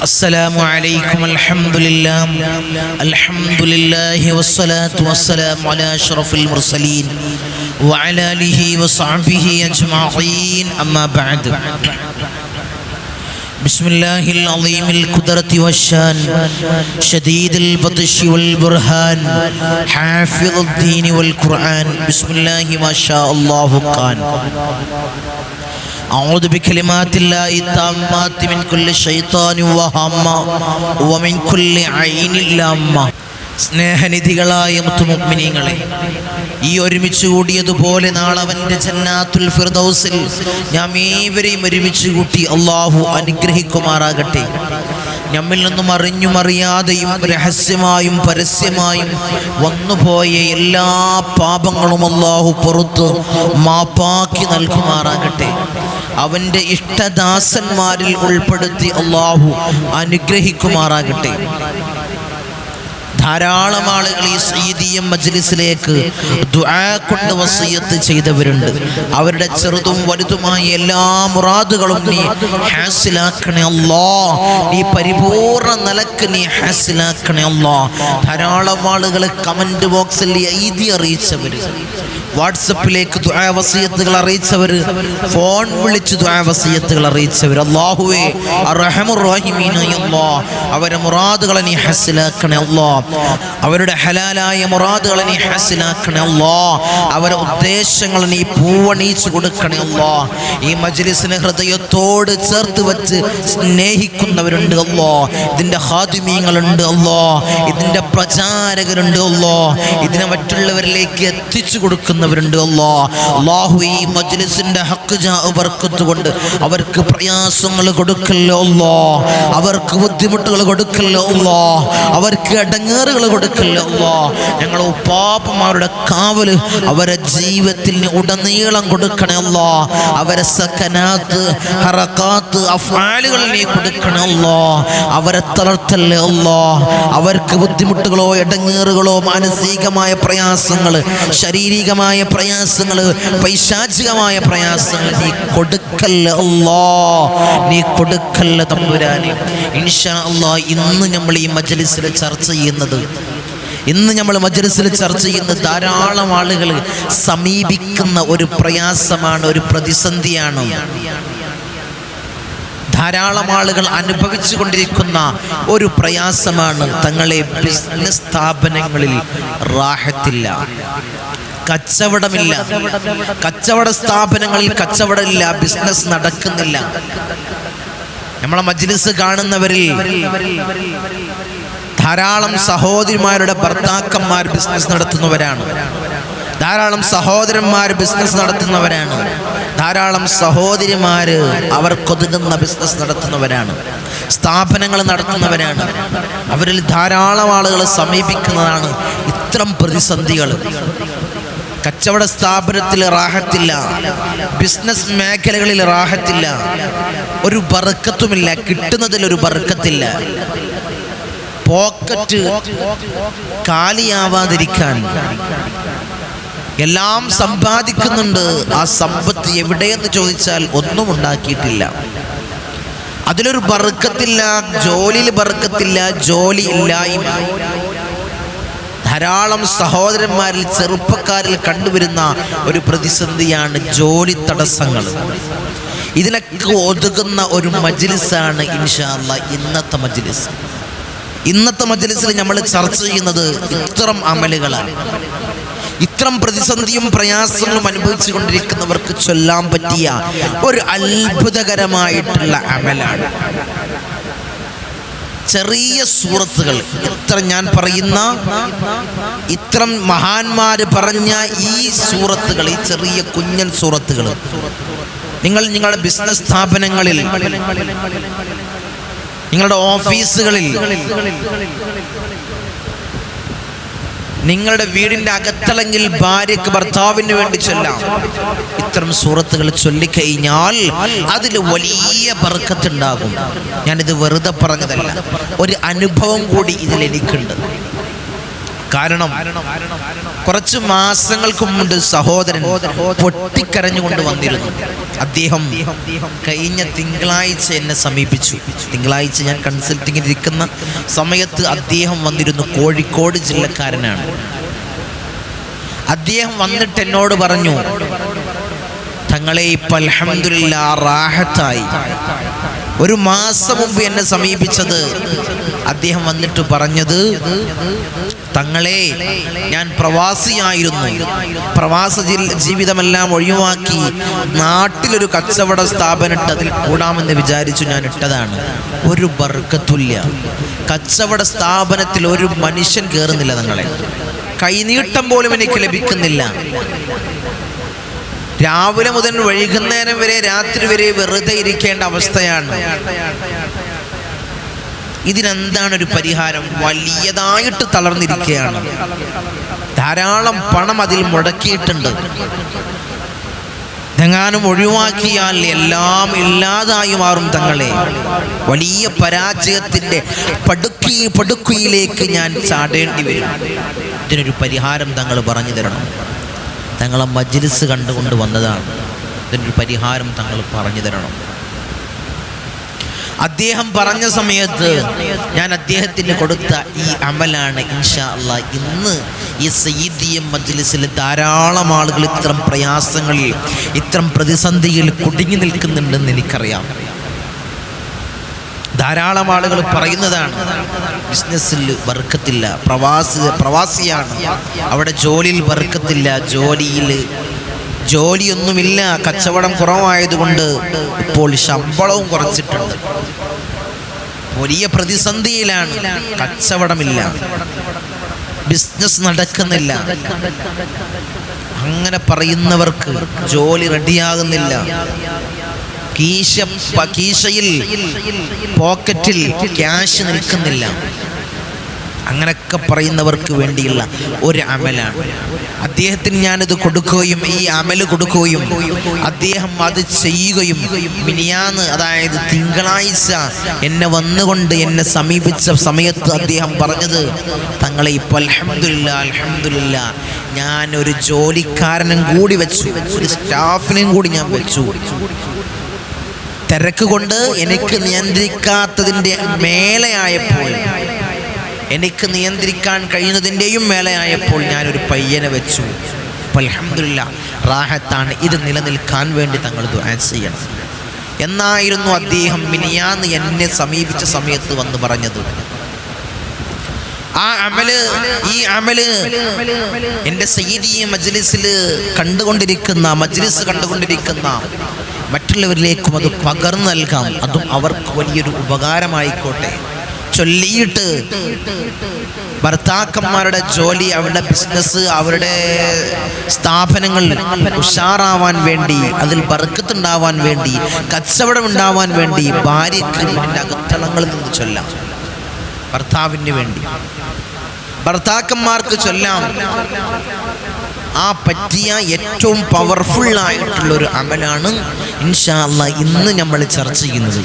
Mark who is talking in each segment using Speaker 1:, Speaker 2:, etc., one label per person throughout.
Speaker 1: السلام عليكم الحمد لله والصلاة والسلام على أشرف المرسلين وعلى آله وصحبه أجمعين أما بعد بسم الله العظيم القدرة والشان شديد البطش والبرهان حافظ الدين والقرآن بسم الله ما شاء الله كان أعوذ بكلمات الله التامات من كل شيطان وهامة ومن كل عين لامة. സ്നേഹനിധികളായ മുത്തുമുഅ്മിനീങ്ങളെ, ഈ ഒരുമിച്ച് കൂടിയതുപോലെ നാളെ അവൻ്റെ ജന്നാത്തുൽ ഫിർദൗസിൽ നാം ഏവരെയും ഒരുമിച്ച് കൂട്ടി അള്ളാഹു അനുഗ്രഹിക്കുമാറാകട്ടെ. നമ്മിൽ നിന്നും അറിഞ്ഞും അറിയാതെയും രഹസ്യമായും പരസ്യമായും വന്നുപോയ എല്ലാ പാപങ്ങളും അള്ളാഹു പുറത്ത് മാപ്പാക്കി നൽകുമാറാകട്ടെ. അവൻ്റെ ഇഷ്ടദാസന്മാരിൽ ഉൾപ്പെടുത്തി അള്ളാഹു അനുഗ്രഹിക്കുമാറാകട്ടെ. ധാരാളം ആളുകൾ ഈ സയ്യിദിയ മജ്ലിസിലേക്ക് ദുആ കൊണ്ട് വസിയത്ത് ചെയ്തവരുണ്ട്. അവരുടെ ചെറുതും വലുതുമായ എല്ലാ മുറാദുകളും നീ ഹാസിലാക്കണേ അല്ലാഹ്. നീ പരിപൂർണ്ണ നിലക്ക് നീ ഹാസിലാക്കണേ അല്ലാഹ്. ധാരാളം ആളുകൾ കമന്റ് ബോക്സിൽ എഴുതി അറിയിച്ചവർ, വാട്സപ്പിലേക്ക് ദുആ വസിയത്തുകൾ അറിയിച്ചവർ, ഫോൺ വിളിച്ച് ദുആ വസിയത്തുകൾ അറിയിച്ചവർ, അല്ലാഹുവേ അർഹമുർ റഹീമീനായ അല്ലാഹ് അവരുടെ മുറാദുകളെ നീ ഹാസിലാക്കണേ അല്ലാഹ്. അവരുടെ ഹലാലായ മുറാദുകളെ നീ ഹാസിലാക്കണേ അല്ലാഹ്. അവരുടെ ഉദ്ദേശങ്ങൾ നീ പൂവണിയിച്ചു കൊടുക്കണേ അല്ലാഹ്. ഈ മജ്ലിസിനെ ഹൃദയത്തോട് ചേർത്ത് വെച്ച് സ്നേഹിക്കുന്നവരുണ്ട് അല്ലാഹ്. ഇതിൻ്റെ ഖാദിമീങ്ങളുണ്ട് അല്ലാഹ്. ഇതിൻ്റെ പ്രചാരകരുണ്ട് അല്ലാഹ്. ഇതിനെ മറ്റുള്ളവരിലേക്ക് എത്തിച്ചു കൊടുക്കുന്നവരുണ്ട് അല്ലാഹ്. അല്ലാഹു ഈ മജ്ലിസിൻ്റെ ഹഖ് ജാഅ ബർക്കത്ത് കൊണ്ട് അവർക്ക് പ്രയാസങ്ങൾ കൊടുക്കല്ലോ അല്ലാഹ്. അവർക്ക് ബുദ്ധിമുട്ടുകൾ കൊടുക്കല്ലോ അല്ലാഹ്. അവർക്ക് ഇടങ്ങേറുകൾ കൊടുക്കല്ലോ അല്ലാഹ്. ഞങ്ങളെ ഉപ്പാപ്പമാരുടെ കാവല് അവരെ ജീവിതത്തിൽ ഉടനീളം കൊടുക്കണേ അല്ലാഹ്. അവരെ സകനാത്ത് ഹറകാത്ത് അഫ്ആലുകൾ നീ കൊടുക്കണേ അല്ലാഹ്. അവരെ തളർത്തല്ലേ അല്ലാഹ്. അവർക്ക് ബുദ്ധിമുട്ടുകളോ ഇടങ്ങേറുകളോ മാനസികമായ പ്രയാസങ്ങൾ, ശാരീരികമായ പ്രയാസങ്ങൾ, പൈശാചികമായ പ്രയാസങ്ങൾ നീ കൊടുക്കല്ലേ അല്ലാഹ്. നീ കൊടുക്കല്ലേ തമ്പുരാനെ. ഇൻഷാ അല്ലാഹ് ഇന്ന് നമ്മൾ ഈ മജ്ലിസിൽ ചർച്ച ചെയ്യുന്നത് ധാരാളം ആളുകൾ സമീപിക്കുന്ന ഒരു പ്രയാസമാണ്, ഒരു പ്രതിസന്ധിയാണ്. ധാരാളം ആളുകൾ അനുഭവിച്ചു കൊണ്ടിരിക്കുന്ന ഒരു പ്രയാസമാണ്. തങ്ങളെ ബിസിനസ് സ്ഥാപനങ്ങളിൽ റാഹത്തില്ല, കച്ചവടമില്ല, കച്ചവട സ്ഥാപനങ്ങളിൽ കച്ചവടമില്ല, ബിസിനസ് നടക്കുന്നില്ല. നമ്മളെ മജ്ലിസ് കാണുന്നവരിൽ ധാരാളം സഹോദരിമാരുടെ ഭർത്താക്കന്മാർ ബിസിനസ് നടത്തുന്നവരാണ്, ധാരാളം സഹോദരന്മാർ ബിസിനസ് നടത്തുന്നവരാണ്, ധാരാളം സഹോദരിമാര് അവർക്കൊതുങ്ങുന്ന ബിസിനസ് നടത്തുന്നവരാണ്, സ്ഥാപനങ്ങൾ നടത്തുന്നവരാണ്. അവരിൽ ധാരാളം ആളുകൾ സമീപിക്കുന്നതാണ് ഇത്തരം പ്രതിസന്ധികൾ. കച്ചവട സ്ഥാപനത്തിൽ റാഹത്തില്ല, ബിസിനസ് മേഖലകളിൽ റാഹത്തില്ല, ഒരു ബർക്കത്തുമില്ല, കിട്ടുന്നതിലൊരു ബർക്കത്തില്ല. പോക്കറ്റ് കാലിയാവാതിരിക്കാൻ എല്ലാം സമ്പാദിക്കുന്നുണ്ട്. ആ സമ്പത്ത് എവിടെയെന്ന് ചോദിച്ചാൽ ഒന്നും ഉണ്ടാക്കിയിട്ടില്ല. അതിലൊരു ബർക്കത്തില്ല, ജോലിയിൽ ബർക്കത്തില്ല, ജോലി ഇല്ലായ്മ. ധാരാളം സഹോദരന്മാരിൽ ചെറുപ്പക്കാരിൽ കണ്ടുവരുന്ന ഒരു പ്രതിസന്ധിയാണ് ജോലി തടസ്സങ്ങൾ. ഇതിനൊക്കെ ഒതുങ്ങുന്ന ഒരു മജ്ലിസാണ് ഇൻഷാ അല്ലാഹ് ഇന്നത്തെ മജ്ലിസ്. ഇന്നത്തെ മജ്ലിസിൽ നമ്മൾ ചർച്ച ചെയ്യുന്നത് ഇത്തരം അമലുകളാണ്. ഇത്തരം പ്രതിസന്ധിയും പ്രയാസങ്ങളും അനുഭവിച്ചു കൊണ്ടിരിക്കുന്നവർക്ക് ചൊല്ലാൻ പറ്റിയ ഒരു അത്ഭുതകരമായിട്ടുള്ള അമലാണ്. ചെറിയ സൂറത്തുകൾ, ഇത്ര ഞാൻ പറയുന്ന ഇത്തരം മഹാന്മാര് പറഞ്ഞ ഈ സൂറത്തുകൾ, ഈ ചെറിയ കുഞ്ഞൻ സൂറത്തുകൾ നിങ്ങളുടെ ബിസിനസ് സ്ഥാപനങ്ങളിൽ, നിങ്ങളുടെ ഓഫീസുകളിൽ, നിങ്ങളുടെ വീടിൻ്റെ അകത്തളങ്കിൽ ഭാര്യക്ക് ഭർത്താവിന് വേണ്ടി ചൊല്ലാം. ഇത്തരം സൂറത്തുകൾ ചൊല്ലിക്കഴിഞ്ഞാൽ അതിൽ വലിയ ബർക്കത്തുണ്ടാകും. ഞാനിത് വെറുതെ പറഞ്ഞതല്ല, ഒരു അനുഭവം കൂടി ഇതിൽ എനിക്കുണ്ട്. കാരണം കുറച്ച് മാസങ്ങൾക്ക് മുമ്പ് സഹോദരൻ പൊട്ടിക്കരഞ്ഞുകൊണ്ട് വന്നിരുന്നു. അദ്ദേഹം കഴിഞ്ഞ തിങ്കളാഴ്ച എന്നെ സമീപിച്ചു. തിങ്കളാഴ്ച ഞാൻ കൺസൾട്ടിങ്ങിൽ ഇരിക്കുന്ന സമയത്ത് അദ്ദേഹം വന്നിരുന്നു. കോഴിക്കോട് ജില്ലക്കാരനാണ്. അദ്ദേഹം വന്നിട്ട് എന്നോട് പറഞ്ഞു, തങ്ങളെ ഇപ്പം അൽഹംദുലില്ലാ റാഹത്തായി. ഒരു മാസം മുമ്പ് എന്നെ സമീപിച്ചത് അദ്ദേഹം വന്നിട്ട് പറഞ്ഞത്, തങ്ങളെ ഞാൻ പ്രവാസിയായിരുന്നു, പ്രവാസ ജീവിതമെല്ലാം ഒഴിവാക്കി നാട്ടിലൊരു കച്ചവട സ്ഥാപനം ഇട്ട് അതിൽ കൂടാമെന്ന് വിചാരിച്ചു ഞാൻ ഇട്ടതാണ്. ഒരു ബർക്കത്തുല്ല. കച്ചവട സ്ഥാപനത്തിൽ ഒരു മനുഷ്യൻ കയറുന്നില്ല. തങ്ങളെ കൈനീട്ടം പോലും എനിക്ക് ലഭിക്കുന്നില്ല. രാവിലെ മുതൽ വൈകുന്നേരം വരെ, രാത്രി വരെ വെറുതെ ഇരിക്കേണ്ട അവസ്ഥയാണ്. ഇതിനെന്താണ് ഒരു പരിഹാരം? വലിയതായിട്ട് തളർന്നിരിക്കുകയാണ്. ധാരാളം പണം അതിൽ മുടക്കിയിട്ടുണ്ട്. ഇതെങ്ങാനും ഒഴിവാക്കിയാൽ എല്ലാം ഇല്ലാതായി മാറും. തങ്ങളെ വലിയ പരാജയത്തിൻ്റെ പടുക്കുയിലേക്ക് ഞാൻ ചാടേണ്ടി വരും. ഇതിനൊരു പരിഹാരം തങ്ങൾ പറഞ്ഞു തരണം. തങ്ങളെ മജ്ലിസ് കണ്ടുകൊണ്ട് വന്നതാണ്. ഇതിനൊരു പരിഹാരം തങ്ങൾ പറഞ്ഞു തരണം. അദ്ദേഹം പറഞ്ഞ സമയത്ത് ഞാൻ അദ്ദേഹത്തിന് കൊടുത്ത ഈ അമലാണ് ഇൻഷാ അല്ലാഹ്. ഇന്ന് ഈ സയ്യിദിയ മജ്ലിസിൽ ധാരാളം ആളുകൾ ഇത്തരം പ്രയാസങ്ങളിൽ, ഇത്തരം പ്രതിസന്ധിയിൽ കുടുങ്ങി നിൽക്കുന്നുണ്ടെന്ന് എനിക്കറിയാം. ധാരാളം ആളുകൾ പറയുന്നതാണ്, ബിസിനസ്സിൽ ബർക്കത്തില്ല, പ്രവാസിയാണ്, അവിടെ ജോലിയിൽ ബർക്കത്തില്ല, ജോലിയൊന്നുമില്ല, കച്ചവടം കുറവായതുകൊണ്ട് ഇപ്പോൾ ശമ്പളവും കുറച്ചിട്ടുണ്ട്, വലിയ പ്രതിസന്ധിയിലാണ്, കച്ചവടമില്ല, ബിസിനസ് നടക്കുന്നില്ല. അങ്ങനെ പറയുന്നവർക്ക് ജോലി റെഡിയാകുന്നില്ല. കീശയിൽ പോക്കറ്റിൽ ക്യാഷ് നിൽക്കുന്നില്ല. അങ്ങനെയൊക്കെ പറയുന്നവർക്ക് വേണ്ടിയുള്ള ഒരു അമലാണ്. അദ്ദേഹത്തിന് ഞാനിത് കൊടുക്കുകയും ഈ അമല് കൊടുക്കുകയും അദ്ദേഹം അത് ചെയ്യുകയും മിനിയാന്ന്, അതായത് തിങ്കളാഴ്ച എന്നെ വന്നുകൊണ്ട് എന്നെ സമീപിച്ച സമയത്ത് അദ്ദേഹം പറഞ്ഞത്, തങ്ങളെ ഇപ്പോൾ അൽഹംദുലില്ലാ ഞാൻ ഒരു ജോലിക്കാരനും കൂടി വെച്ചു, ഒരു സ്റ്റാഫിനെയും കൂടി ഞാൻ വെച്ചു. തിരക്ക് കൊണ്ട് എനിക്ക് നിയന്ത്രിക്കാത്തതിൻ്റെ മേലെയായപ്പോൾ, എനിക്ക് നിയന്ത്രിക്കാൻ കഴിയുന്നതിൻ്റെയും മേലെയായപ്പോൾ ഞാനൊരു പയ്യനെ വെച്ചു. അപ്പോൾ അൽഹംദുലില്ലാ റാഹത്താണ്. ഇത് നിലനിൽക്കാൻ വേണ്ടി തങ്ങൾ ദുആ ചെയ്യണം എന്നായിരുന്നു അദ്ദേഹം മിനിയാന്ന് എന്നെ സമീപിച്ച സമയത്ത് വന്ന് പറഞ്ഞത്. ഈ അമല് എൻ്റെ സയ്യിദിയ മജ്ലിസ് കണ്ടുകൊണ്ടിരിക്കുന്ന മറ്റുള്ളവരിലേക്കും അത് പകർന്നു നൽകാം. അതും അവർക്ക് വലിയൊരു ഉപകാരമായിക്കോട്ടെ. ചൊല്ലിയിട്ട് ഭർത്താക്കന്മാരുടെ ജോലി, അവരുടെ ബിസിനസ്, അവരുടെ സ്ഥാപനങ്ങൾ ഉഷാറാവാൻ വേണ്ടി, അതിൽ ബർക്കത്തുണ്ടാവാൻ വേണ്ടി, കച്ചവടം ഉണ്ടാവാൻ വേണ്ടി ഭാര്യയ്ക്ക് വീടിൻ്റെ അകത്തളങ്ങളിൽ നിന്ന് ചൊല്ലാം. ഭർത്താവിന് വേണ്ടി ഭർത്താക്കന്മാർക്ക് ചൊല്ലാം. ആ പറ്റിയ ഏറ്റവും പവർഫുള്ളായിട്ടുള്ളൊരു അമലാണ് ഇൻഷാ അല്ലാഹ് ഇന്ന് നമ്മൾ ചർച്ച ചെയ്യുന്നത്.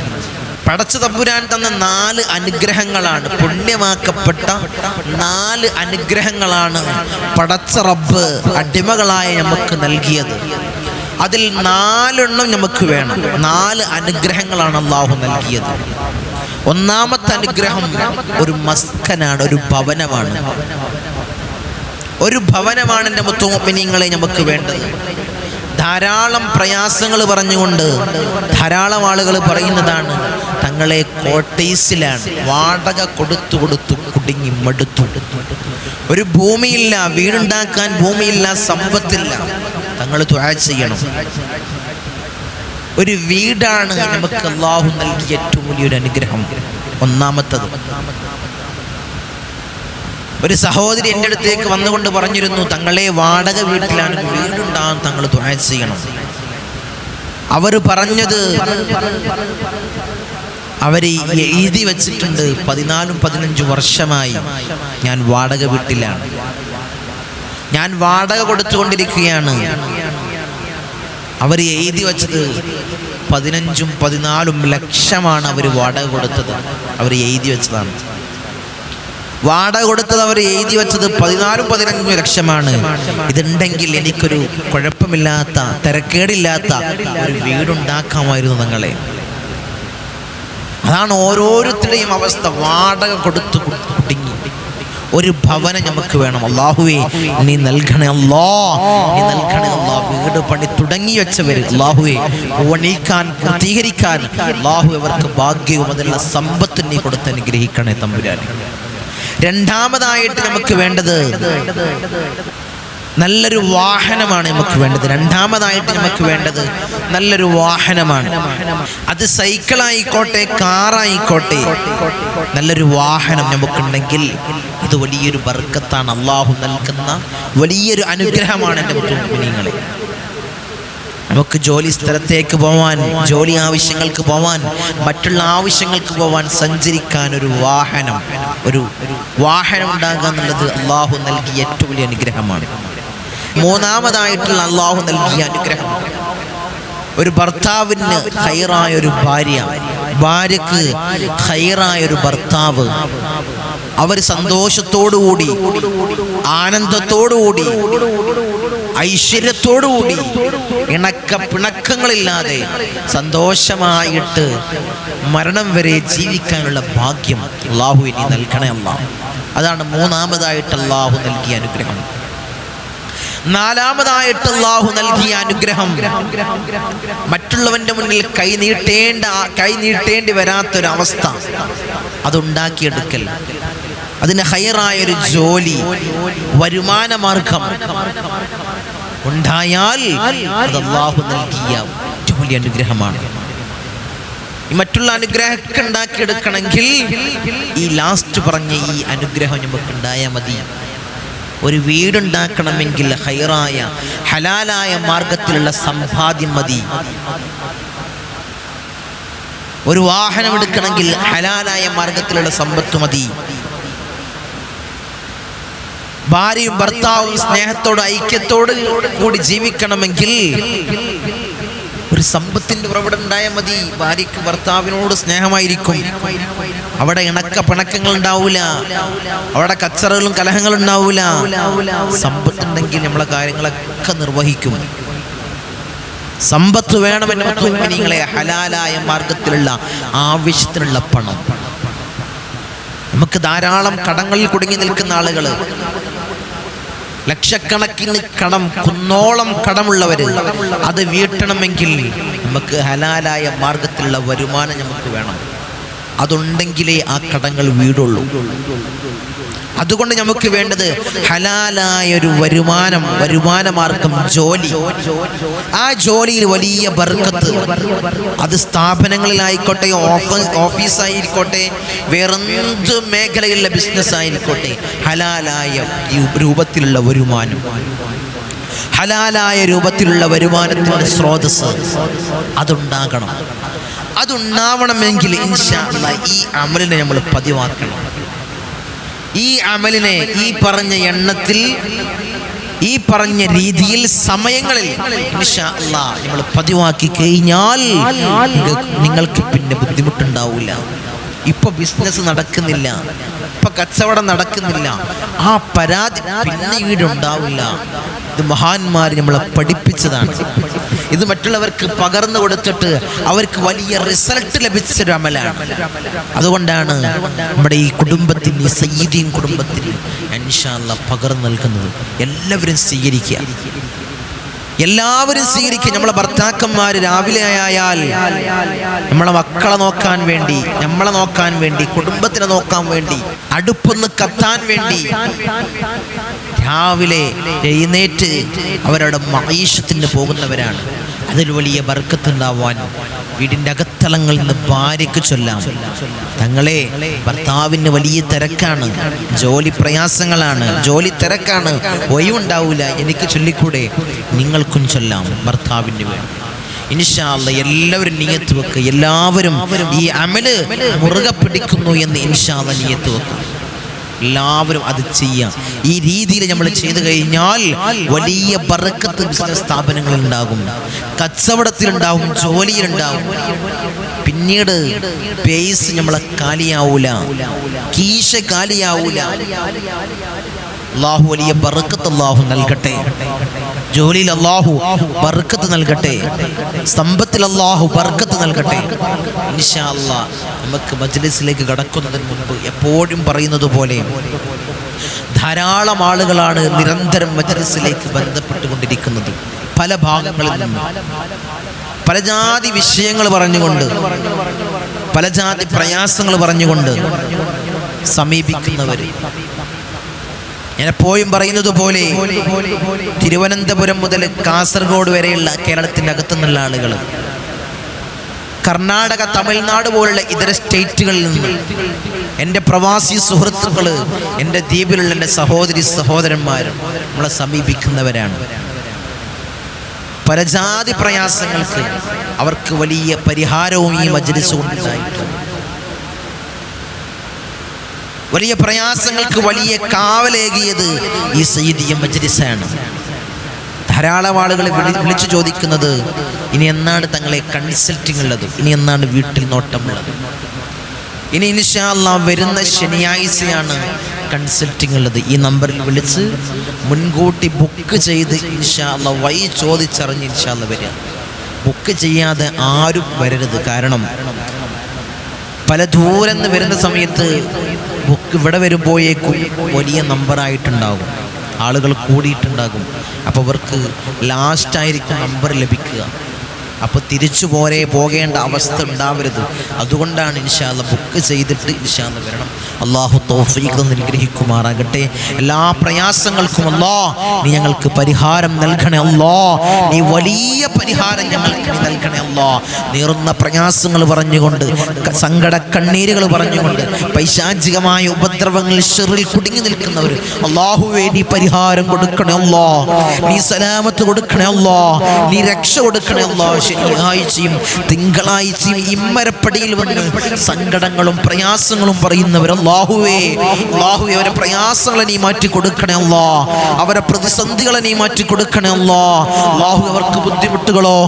Speaker 1: പടച്ച തമ്പുരാൻ തന്ന 4 അനുഗ്രഹങ്ങളാണ്, പുണ്യമാക്കപ്പെട്ട 4 അനുഗ്രഹങ്ങളാണ് പടച്ച റബ്ബ് അടിമകളായ നമുക്ക് നൽകിയത്. അതിൽ 4 എണ്ണം നമുക്ക് വേണം. 4 അനുഗ്രഹങ്ങളാണ് അല്ലാഹു നൽകിയത്. ഒന്നാമത്തെ അനുഗ്രഹം ഒരു മസ്കനാണ്, ഒരു ഭവനമാണ്. ഒരു ഭവനമാണ് എൻ്റെ മുത്തുമുഅ്മിനീങ്ങളെ നമുക്ക് വേണ്ടത്. ധാരാളം പ്രയാസങ്ങൾ പറഞ്ഞുകൊണ്ട് ധാരാളം ആളുകൾ പറയുന്നതാണ്, തങ്ങളെ കോട്ടേഴ്സിലാണ്, വാടക കൊടുത്തു കുടുങ്ങി മടുത്തു, ഒരു ഭൂമിയില്ല, വീടുണ്ടാക്കാൻ ഭൂമിയില്ല, സമ്പത്തില്ല. തങ്ങൾ ദുആ ചെയ്യണം. ഒരു വീടാണ് നമുക്ക് അല്ലാഹു നൽകിയ ഏറ്റവും വലിയൊരു അനുഗ്രഹം. ഒന്നാമത്തത്, ഒരു സഹോദരി എൻ്റെ അടുത്തേക്ക് വന്നുകൊണ്ട് പറഞ്ഞിരുന്നു, തങ്ങളെ വാടക വീട്ടിലാണ്, വീടുണ്ടാകാൻ തങ്ങൾ ദുആ ചെയ്യണം. അവർ പറഞ്ഞത്, അവർ എഴുതി വെച്ചിട്ടുണ്ട്, 14-15 വർഷമായി ഞാൻ വാടക വീട്ടിലാണ്, ഞാൻ വാടക കൊടുത്തുകൊണ്ടിരിക്കുകയാണ്. അവർ എഴുതി വച്ചത് 15-14 ലക്ഷമാണ് അവർ വാടക കൊടുത്തത്. അവർ എഴുതി വെച്ചതാണ്. വാടക കൊടുത്തത് അവർ എഴുതി വെച്ചത് 14-15 ലക്ഷമാണ്. ഇതുണ്ടെങ്കിൽ എനിക്കൊരു കുഴപ്പമില്ലാത്ത, തിരക്കേടില്ലാത്ത ഒരു വീടുണ്ടാക്കാമായിരുന്നു നിങ്ങളെ. അതാണ് ഓരോരുത്തരുടെയും അവസ്ഥ. വാടക കൊടുത്ത് കുടുങ്ങി. ഒരു ഭവനം നമുക്ക് വേണം. അല്ലാഹുവേ നീ നൽകണേ അല്ലാ, നീ നൽകണേ അല്ലാ. വീട് പണി തുടങ്ങി വെച്ചവർ അല്ലാഹുവേ പണിക്കാൻ, പൂർത്തീകരിക്കാൻ അല്ലാഹു അവർക്ക് ഭാഗ്യവും അതിനുള്ള സമ്പത്ത് നീ കൊടുത്ത് അനുഗ്രഹിക്കണേ തമ്പുരാനെ. രണ്ടാമതായിട്ട് നമുക്ക് വേണ്ടത് നല്ലൊരു വാഹനമാണ്. നമുക്ക് വേണ്ടത് രണ്ടാമതായിട്ട് നമുക്ക് വേണ്ടത് നല്ലൊരു വാഹനമാണ്. അത് സൈക്കിളായിക്കോട്ടെ, കാറായിക്കോട്ടെ, നല്ലൊരു വാഹനം നമുക്കുണ്ടെങ്കിൽ ഇത് വലിയൊരു ബർക്കത്താണ്. അള്ളാഹു നൽകുന്ന വലിയൊരു അനുഗ്രഹമാണ്. എൻ്റെ മുഅ്മിനീങ്ങളെ, നമുക്ക് ജോലി സ്ഥലത്തേക്ക് പോവാൻ, ജോലി ആവശ്യങ്ങൾക്ക് പോവാൻ, മറ്റുള്ള ആവശ്യങ്ങൾക്ക് പോവാൻ, സഞ്ചരിക്കാൻ ഒരു വാഹനം ഉണ്ടാകുക എന്നുള്ളത് അള്ളാഹു നൽകിയ ഏറ്റവും വലിയ അനുഗ്രഹമാണ്. മൂന്നാമതായിട്ടുള്ള അള്ളാഹു നൽകിയ അനുഗ്രഹം ഒരു ഭർത്താവിന് ഖൈറായ ഒരു ഭാര്യ, ഭാര്യക്ക് ഖൈറായ ഒരു ഭർത്താവ്. അവർ സന്തോഷത്തോടുകൂടി, ആനന്ദത്തോടുകൂടി, ഐശ്വര്യത്തോടുകൂടി, പിണക്കങ്ങളില്ലാതെ സന്തോഷമായിട്ട് മരണം വരെ ജീവിക്കാനുള്ള ഭാഗ്യം അല്ലാഹു ഇനി നൽകണേ അല്ലാഹ്. അതാണ് മൂന്നാമതായിട്ട് അല്ലാഹു നൽകിയ അനുഗ്രഹം. നാലാമതായിട്ട് അല്ലാഹു നൽകിയ അനുഗ്രഹം മറ്റുള്ളവന്റെ മുന്നിൽ കൈനീട്ടേണ്ടി വരാത്തൊരവസ്ഥ അതുണ്ടാക്കിയെടുക്കൽ. അതിന് ഖൈറായൊരു ജോലി, വരുമാന മാർഗം ഉണ്ടായാൽ അത് അല്ലാഹു നൽകിയ ഏറ്റവും വലിയ അനുഗ്രഹമാണ്. മറ്റുള്ള അനുഗ്രഹമൊക്കെ ഉണ്ടാക്കിയെടുക്കണമെങ്കിൽ ഈ ലാസ്റ്റ് പറഞ്ഞ ഈ അനുഗ്രഹം നമുക്ക് ഉണ്ടായാൽ മതി. ഒരു വീടുണ്ടാക്കണമെങ്കിൽ ഖൈറായ ഹലാലായ മാർഗത്തിലുള്ള സമ്പാദ്യം മതി. ഒരു വാഹനം എടുക്കണമെങ്കിൽ ഹലാലായ മാർഗത്തിലുള്ള സമ്പത്ത് മതി. ഭാര്യയും ഭർത്താവും സ്നേഹത്തോട്, ഐക്യത്തോട് കൂടി ജീവിക്കണമെങ്കിൽ ഒരു സമ്പത്തിന്റെ ഉറവിടം ഉണ്ടായാൽ മതി. ഭാര്യയ്ക്ക് ഭർത്താവിനോട് സ്നേഹമായിരിക്കും. അവിടെ പിണക്കങ്ങൾ ഉണ്ടാവൂല, അവിടെ കച്ചറകളും കലഹങ്ങളും ഉണ്ടാവൂല. സമ്പത്തുണ്ടെങ്കിൽ നമ്മളെ കാര്യങ്ങളൊക്കെ നിർവഹിക്കും. സമ്പത്ത് വേണമെന്ന് മുഅ്മിനീങ്ങളെ, ഹലാലായ മാർഗത്തിലുള്ള ആവശ്യത്തിനുള്ള പണം. നമുക്ക് ധാരാളം കടങ്ങളിൽ കുടുങ്ങി നിൽക്കുന്ന ആളുകൾ, ലക്ഷക്കണക്കിന് കടം, കുന്നോളം കടമുള്ളവര്, അത് വീട്ടണമെങ്കിൽ നമുക്ക് ഹലാലായ മാർഗത്തിലുള്ള വരുമാനം നമുക്ക് വേണം. അതുണ്ടെങ്കിലേ ആ കടങ്ങൾ വീടുള്ളൂ. അതുകൊണ്ട് നമുക്ക് വേണ്ടത് ഹലാലായൊരു വരുമാന മാർഗം, ജോലി. ആ ജോലിയിൽ വലിയ ബർക്കത്ത്. അത് സ്ഥാപനങ്ങളിലായിക്കോട്ടെ, ഓഫീസായിരിക്കോട്ടെ, വേറെന്ത് മേഖലയിലുള്ള ബിസിനസ് ആയിരിക്കോട്ടെ, ഹലാലായ രൂപത്തിലുള്ള വരുമാനം, ഹലാലായ രൂപത്തിലുള്ള വരുമാനത്തിൻ്റെ സ്രോതസ് അതുണ്ടാകണം. അതുണ്ടാവണമെങ്കിൽ ഇൻഷാ അല്ലാഹ് ഈ അമലിനെ നമ്മൾ പതിവാക്കണം. ഈ അമലിനെ ഈ പറഞ്ഞ എണ്ണത്തിൽ, ഈ പറഞ്ഞ രീതിയിൽ, സമയങ്ങളിൽ ഇൻഷാ അല്ലാഹ് നമ്മൾ പതിവാക്കി കഴിഞ്ഞാൽ നിങ്ങൾക്ക് പിന്നെ ബുദ്ധിമുട്ടുണ്ടാവില്ല. ഇപ്പൊ ബിസിനസ് നടക്കുന്നില്ല, ഇപ്പൊ കച്ചവടം നടക്കുന്നില്ല, ആ പരാതി പിന്നീട് ഉണ്ടാവില്ല. ഇത് മഹാന്മാർ നമ്മളെ പഠിപ്പിച്ചതാണ്. ഇത് മറ്റുള്ളവർക്ക് പകർന്നു കൊടുത്തിട്ട് അവർക്ക് വലിയ റിസൾട്ട് ലഭിച്ചൊരു അമലാണ്. അതുകൊണ്ടാണ് നമ്മുടെ ഈ കുടുംബത്തിന്, ഈ സയ്യിദീൻ കുടുംബത്തിന് ഇൻഷാ അല്ലാഹ് പകർന്നു നൽകുന്നത്. എല്ലാവരും സ്വീകരിക്കുക, എല്ലാവരും സ്വീകരിക്കുക. നമ്മളെ ഭർത്താക്കന്മാർ രാവിലെ ആയാൽ നമ്മളെ മക്കളെ നോക്കാൻ വേണ്ടി, നമ്മളെ നോക്കാൻ വേണ്ടി, കുടുംബത്തിനെ നോക്കാൻ വേണ്ടി, അടുപ്പൊന്ന് കത്താൻ വേണ്ടി രാവിലെ എഴുന്നേറ്റ് അവരുടെ മഈശത്തിന് പോകുന്നവരാണ്. അതിൽ വലിയ ബർക്കത്തുണ്ടാവാൻ വീടിൻ്റെ അകത്തളങ്ങളിൽ നിന്ന് ഭാര്യയ്ക്ക് ചൊല്ലാം, തങ്ങളെ ഭർത്താവിന് വലിയ തിരക്കാണ്, ജോലി പ്രയാസങ്ങളാണ്, ജോലി തിരക്കാണ്, ഒഴിവുണ്ടാവില്ല, എനിക്ക് ചൊല്ലിക്കൂടെ? നിങ്ങൾക്കും ചൊല്ലാം ഭർത്താവിന് വേണ്ടി. ഇൻഷാ അല്ലാഹ് എല്ലാവരും നിയ്യത്ത് വെക്കുക. എല്ലാവരും ഈ അമല് മുറുകെ പിടിക്കുന്നു എന്ന് ഇൻഷാ അല്ലാഹ് നിയ്യത്ത് വെക്കുക. എല്ലാവരും അത് ചെയ്യാം. ഈ രീതിയിൽ നമ്മൾ ചെയ്തു കഴിഞ്ഞാൽ വലിയ ബറക്കത്ത് ബിസിനസ് സ്ഥാപനങ്ങളിൽ ഉണ്ടാകും, കച്ചവടത്തിലുണ്ടാവും, ജോലിയിലുണ്ടാവും. പിന്നീട് പേസ് നമ്മളെ കാലിയാവൂല, കീശ കാലിയാവൂല. അല്ലാഹു വലിയ ബറക്കത്ത് അല്ലാഹു നൽകട്ടെ. ജോലിയിൽ അല്ലാഹു ബർക്കത്ത് നൽകട്ടെ, സമ്പത്തിൽ അല്ലാഹു ബർക്കത്ത് നൽകട്ടെ. ഇൻഷാ അല്ലാഹ് നമുക്ക് മജ്ലിസിലേക്ക് കടക്കുന്നതിന് മുൻപ് എപ്പോഴും പറയുന്നത് പോലെ ധാരാളം ആളുകളാണ് നിരന്തരം മജ്ലിസിലേക്ക് ബന്ധപ്പെട്ടുകൊണ്ടിരിക്കുന്നത്. പല ഭാഗങ്ങളിൽ നിന്നും പല ജാതി വിഷയങ്ങൾ പറഞ്ഞുകൊണ്ട്, പല ജാതി പ്രയാസങ്ങൾ പറഞ്ഞുകൊണ്ട് സമീപിക്കുന്നവർ. ഞാൻ എപ്പോഴും പറയുന്നത് പോലെ തിരുവനന്തപുരം മുതൽ കാസർഗോഡ് വരെയുള്ള കേരളത്തിൻ്റെ അകത്തുനിന്നുള്ള ആളുകൾ, കർണാടക, തമിഴ്നാട് പോലുള്ള ഇതര സ്റ്റേറ്റുകളിൽ നിന്ന് എൻ്റെ പ്രവാസി സുഹൃത്തുക്കൾ, എൻ്റെ ദ്വീപിലുള്ള എൻ്റെ സഹോദരി സഹോദരന്മാരും നമ്മളെ സമീപിക്കുന്നവരാണ്. പരജാതി പ്രയാസങ്ങൾക്ക് അവർക്ക് വലിയ പരിഹാരവും ഈ മജ്ലിസ് കൊണ്ടുണ്ടായിട്ടുണ്ട്. വലിയ പ്രയാസങ്ങൾക്ക് വലിയ കാവലേകിയത് ഈ സയ്യിദിയ മജ്ലിസാണ്. ധാരാളം ആളുകൾ വിളിച്ചു ചോദിക്കുന്നത്, ഇനി എന്നാണ് തങ്ങളെ കൺസൾട്ടിംഗ് ഉള്ളത്, ഇനി എന്നാണ് വീട്ടിൽ നോട്ടമുള്ളത്. ഇനി ഇൻഷാ അല്ലാഹ് വരുന്ന ശനിയാഴ്ചയാണ് കൺസൾട്ടിംഗ് ഉള്ളത്. ഈ നമ്പറിൽ വിളിച്ച് മുൻകൂട്ടി ബുക്ക് ചെയ്ത് ഇൻഷാ അല്ലാഹ് വഴി ചോദിച്ചറിഞ്ഞ് ഇൻഷാ അല്ലാഹ് വരിക. ബുക്ക് ചെയ്യാതെ ആരും വരരുത്. കാരണം പല ദൂരം നിന്ന് വരുന്ന സമയത്ത് ബുക്ക് ഇവിടെ വരുമ്പോഴേക്കും വലിയ നമ്പറായിട്ടുണ്ടാകും, ആളുകൾ കൂടിയിട്ടുണ്ടാകും. അപ്പോൾ അവർക്ക് ലാസ്റ്റായിരിക്കും നമ്പർ ലഭിക്കുക. അപ്പോൾ തിരിച്ചു പോകേണ്ട അവസ്ഥ ഉണ്ടാവരുത്. അതുകൊണ്ടാണ് ഇൻഷാ അല്ലാഹ് ബുക്ക് ചെയ്തിട്ട് ഇൻഷാ അല്ലാഹ് വരണം. അല്ലാഹു തൗഫീഖ് അനുഗ്രഹിക്കുമാറാകട്ടെ. എല്ലാ പ്രയാസങ്ങൾക്കും അല്ലാഹ് നീ ഞങ്ങൾക്ക് പരിഹാരം നൽകണേ അല്ലാഹ്. നീ വലിയ പരിഹാരം ഞങ്ങൾക്ക് നീ നൽകണേ അല്ലാഹ്. നീറുന്ന പ്രയാസങ്ങൾ പറഞ്ഞുകൊണ്ട്, സങ്കട കണ്ണീരുകൾ പറഞ്ഞുകൊണ്ട്, പൈശാചികമായ ഉപദ്രവങ്ങളിൽ ഷർറിൽ കുടുങ്ങി നിൽക്കുന്നവർ അല്ലാഹുവേ നീ പരിഹാരം കൊടുക്കണേ അല്ലാഹ്. നീ സലാമത്ത് കൊടുക്കണേ അല്ലാഹ്. നീ രക്ഷ കൊടുക്കണേ അല്ലാഹ്. ശനിയാഴ്ചയും തിങ്കളാഴ്ചയും ഇമ്മരപ്പടിയിൽ വന്ന് സങ്കടങ്ങളും പ്രയാസങ്ങളും പറയുന്നവർ അല്ലാഹുവേ അവരെ പ്രയാസങ്ങളെ നീ മാറ്റി കൊടുക്കണേ അല്ലാഹ്. അവരെ പ്രതിസന്ധികളെ നീ മാറ്റി കൊടുക്കണേ അല്ലാഹ്. അവർക്ക് ബുദ്ധിമുട്ടുകളോ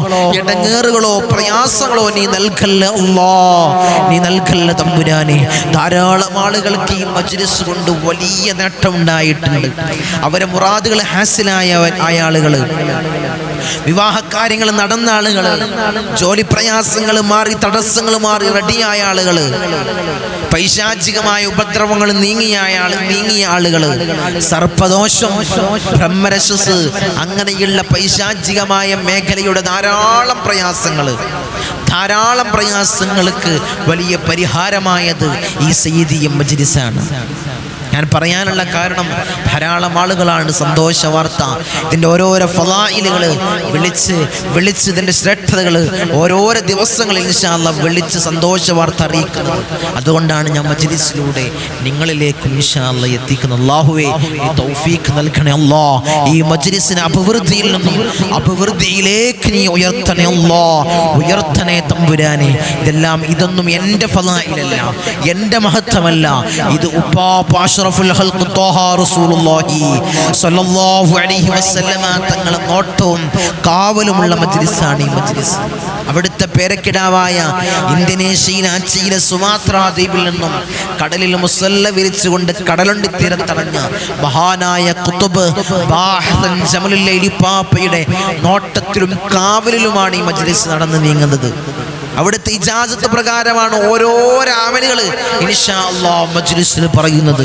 Speaker 1: ഇടങ്ങേറുകളോ പ്രയാസങ്ങളോ നീ നൽകല്ലേ അല്ലാഹ്, നീ നൽകല്ലേ തമ്പുരാനെ. ധാരാളം ആളുകൾക്ക് ഈ മജ്ലിസ് കൊണ്ട് വലിയ നേട്ടം ഉണ്ടായിട്ടുണ്ട്. അവരെ മുറാദുകൾ ഹാസിലായ ആളുകൾ, വിവാഹകാര്യങ്ങൾ നടന്ന ആളുകൾ, ജോലി പ്രയാസങ്ങൾ മാറി, തടസ്സങ്ങൾ മാറി റെഡിയായ ആളുകൾ, പൈശാചികമായ ഉപദ്രവങ്ങൾ നീങ്ങിയ ആളുകൾ, സർപ്പദോഷം, ബ്രഹ്മരശസ്, അങ്ങനെയുള്ള പൈശാചികമായ മേഖലയുടെ ധാരാളം പ്രയാസങ്ങൾക്ക് വലിയ പരിഹാരമായത് ഈ സയ്യിദിയ മജ്ലിസാണ്. ഞാൻ പറയാനുള്ള കാരണം ധാരാളം ആളുകളാണ് സന്തോഷ വാർത്ത, ഇതിൻ്റെ ഓരോരോ ഫളായിലുകൾ വിളിച്ച് ഇതിൻ്റെ ശ്രേഷ്ഠതകൾ ഓരോരോ ദിവസങ്ങളിൽ ഇൻഷാ അല്ലാഹ് വിളിച്ച് സന്തോഷ വാർത്ത അറിയിക്കുന്നത്. അതുകൊണ്ടാണ് ഞാൻ മജ്ലിസിലൂടെ നിങ്ങളിലേക്ക് ഇൻഷാ അല്ലാഹ് എത്തിക്കുന്നത്. അല്ലാഹുവേ നീ തൗഫീഖ് നൽകണേ അല്ലാഹ്. ഈ മജ്ലിസിനെ അഭിവൃദ്ധിയിൽ നിന്നും അഭിവൃദ്ധിയിലേക്ക് നീ ഉയർത്തണേ അല്ലാഹ്, ഉയർത്തണേ തമ്പുരാനെ. ഇതൊന്നും എൻ്റെ ഫളായിലല്ല, എൻ്റെ മഹത്വമല്ല. ഇത് അഷ്റഫുൽ ഖൽഖ് ത്വാഹ റസൂലുള്ളാഹി സ്വല്ലല്ലാഹു അലൈഹി വസല്ലമ തങ്ങളുടെ നോട്ടവും കാവലുമുള്ള മജ്ലിസാണ് ഈ മജ്ലിസ്. അവിടുത്തെ പേരക്കിടാവായ ഇന്തോനേഷ്യയിലെ സുമാത്ര ദ്വീപിൽ നിന്നും കടലിൽ മുസല്ല വിരിച്ചുകൊണ്ട് കടലുണ്ടി തീരത്തടഞ്ഞ മഹാനായ ഖുതുബ് ബാഹ്സൻ ജമലുൽ ലൈലി പാപ്പയുടെ നോട്ടത്തിലും കാവലിലുമാണ് ഈ മജ്ലിസ് നടന്നു നീങ്ങുന്നത്. അവിടുത്തെ ഇജാസത്ത് പ്രകാരമാണ് ഓരോ അമലുകൾ ഇൻഷാ അല്ലാഹ് മജ്ലിസിൽ പറയുന്നത്.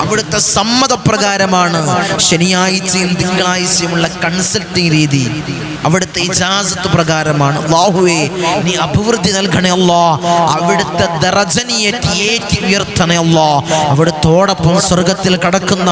Speaker 1: അവിടുത്തെ സമ്മതപ്രകാരമാണ് ശനിയാഴ്ചയും തിങ്കളാഴ്ചയുമുള്ള കൺസൾട്ടിംഗ് രീതി. അവിടുത്തെ ഇജാസത്ത് പ്രകാരമാണ്. അല്ലാഹുവേ നീ അഭിവൃദ്ധി നൽകണേ അല്ലാഹ്. അവിടുത്തെ ദറജ നീ ഏറ്റി ഉയർത്തണേ അല്ലാഹ്. അവിടുത്തോടൊപ്പം സ്വർഗത്തിൽ കടക്കുന്ന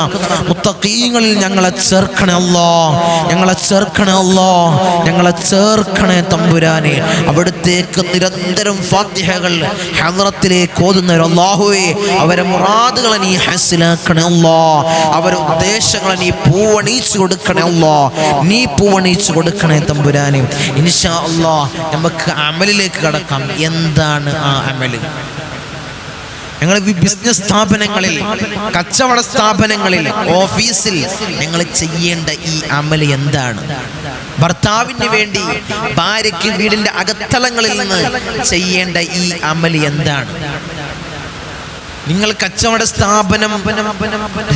Speaker 1: മുത്തഖീങ്ങളിൽ ഞങ്ങളെ ചേർക്കണേ അല്ലാഹ്, ഞങ്ങളെ ചേർക്കണേ അല്ലാഹ്, ഞങ്ങളെ ചേർക്കണേ തമ്പുരാനെ. അവിടുത്തേക്ക് നിരന്തരം ഫാത്തിഹകൾ ഹദ്റത്തിലേക്ക് ഓതുന്നവർ അല്ലാഹുവേ അവരെ മുറാദുകളെ നീ ഹാസിലാക്കണേ അല്ലാഹ്. അവരെ ഉദ്ദേശങ്ങളെ നീ പൂവണിച്ചു കൊടുക്കണേ അല്ലാഹ്, നീ പൂവണിച്ചു കൊടുക്കണേ തമ്പുരാനെ. ഇൻഷാ അല്ലാഹ് നമുക്ക് അമലിലേക്ക് കടക്കാം. എന്താണ് ആ അമല്? ഞങ്ങൾ ബിസിനസ് സ്ഥാപനങ്ങളിൽ, കച്ചവട സ്ഥാപനങ്ങളിൽ, ഓഫീസിൽ ഞങ്ങൾ ചെയ്യേണ്ട ഈ അമൽ എന്താണ്? ഭർത്താവിന് വേണ്ടി ഭാര്യയ്ക്ക് വീടിന്റെ അകത്തളങ്ങളിൽ നിന്ന് ചെയ്യേണ്ട ഈ അമൽ എന്താണ്? നിങ്ങൾ കച്ചവട സ്ഥാപനം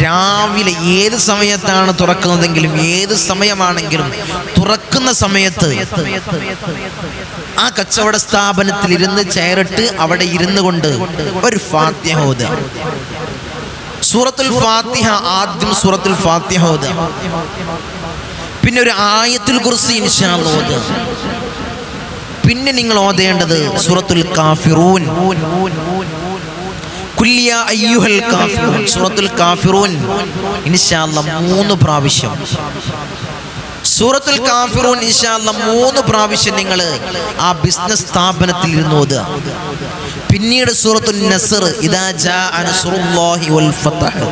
Speaker 1: രാവിലെ ഏത് സമയത്താണ് തുറക്കുന്നതെങ്കിലും, ഏത് സമയമാണെങ്കിലും തുറക്കുന്ന സമയത്ത് ആ കച്ചവട സ്ഥാപനത്തിൽ ഇരുന്ന് ചെയറിട്ട് അവിടെ ഇരുന്നു കൊണ്ട് ഒരു ഫാത്തിഹ ഓതുക. സൂറത്തുൽ ഫാത്തിഹ, ആദ്യം സൂറത്തുൽ ഫാത്തിഹ ഓതുക. പിന്നെ ഒരു ആയത്തുൽ കുർസി ഇൻഷാ അല്ലാഹ് ഓതുക. പിന്നെ നിങ്ങൾ ഓതേണ്ടത് സൂറത്തുൽ കാഫിറൂൻ, ഖുൽ യാ അയ്യുഹൽ കാഫിറൂൻ, സൂറത്തുൽ കാഫിറൂൻ ഇൻഷാ അല്ലാഹ് 3 പ്രാവശ്യം. സൂറത്തുൽ കാഫിറൂൻ ഇൻഷാ അല്ലാഹ് 3 പ്രാവശ്യം നിങ്ങൾ ആ ബിസിനസ് സ്ഥാപനത്തിൽ ഇരുന്ന് ഓതുക. പിന്നീട് സൂറത്തുൽ നസ്ർ, ഇദാ ജാഅ നസ്റുല്ലാഹി വൽ ഫതഹ്,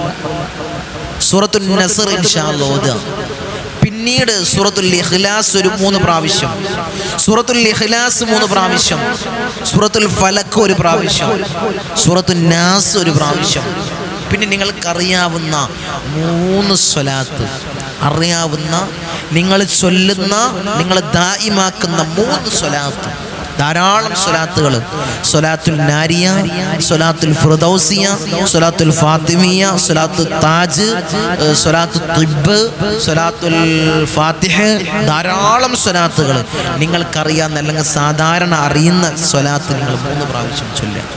Speaker 1: സൂറത്തുൽ നസ്ർ ഇൻഷാ അല്ലാഹ് ഓതുക. പിന്നീട് സൂറത്തുൽ ഇഖ്ലാസ് ഒരു 3 പ്രാവശ്യം, സൂറത്തുൽ ഇഖ്ലാസ് 3 പ്രാവശ്യം, സൂറത്തുൽ ഫലക്ക് 1 പ്രാവശ്യം, സൂറത്തുൽ നാസ് 1 പ്രാവശ്യം. പിന്നെ നിങ്ങൾക്കറിയാവുന്ന 3 സ്വലാത്ത്, അറിയാവുന്ന നിങ്ങൾ ചൊല്ലുന്ന, നിങ്ങൾ ദായിമാക്കുന്ന 3 സ്വലാത്ത്, ധാരാളം സ്വലാത്തുകൾ. സ്വലാത്തുൽ നാരിയ, സ്വലാത്തുൽ ഫിർദൗസിയ, സ്വലാത്തുൽ ഫാത്തിമിയ, സ്വലാത്തുൽ താജ്, സ്വലാത്തുൽ തിബ്ബ്, സ്വലാത്തുൽ ഫാത്തിഹ്, ധാരാളം സ്വലാത്തുകൾ നിങ്ങൾക്കറിയാവുന്ന അല്ലെങ്കിൽ സാധാരണ അറിയുന്ന സ്വലാത്ത് നിങ്ങൾ 3 പ്രാവശ്യം ചൊല്ലുക.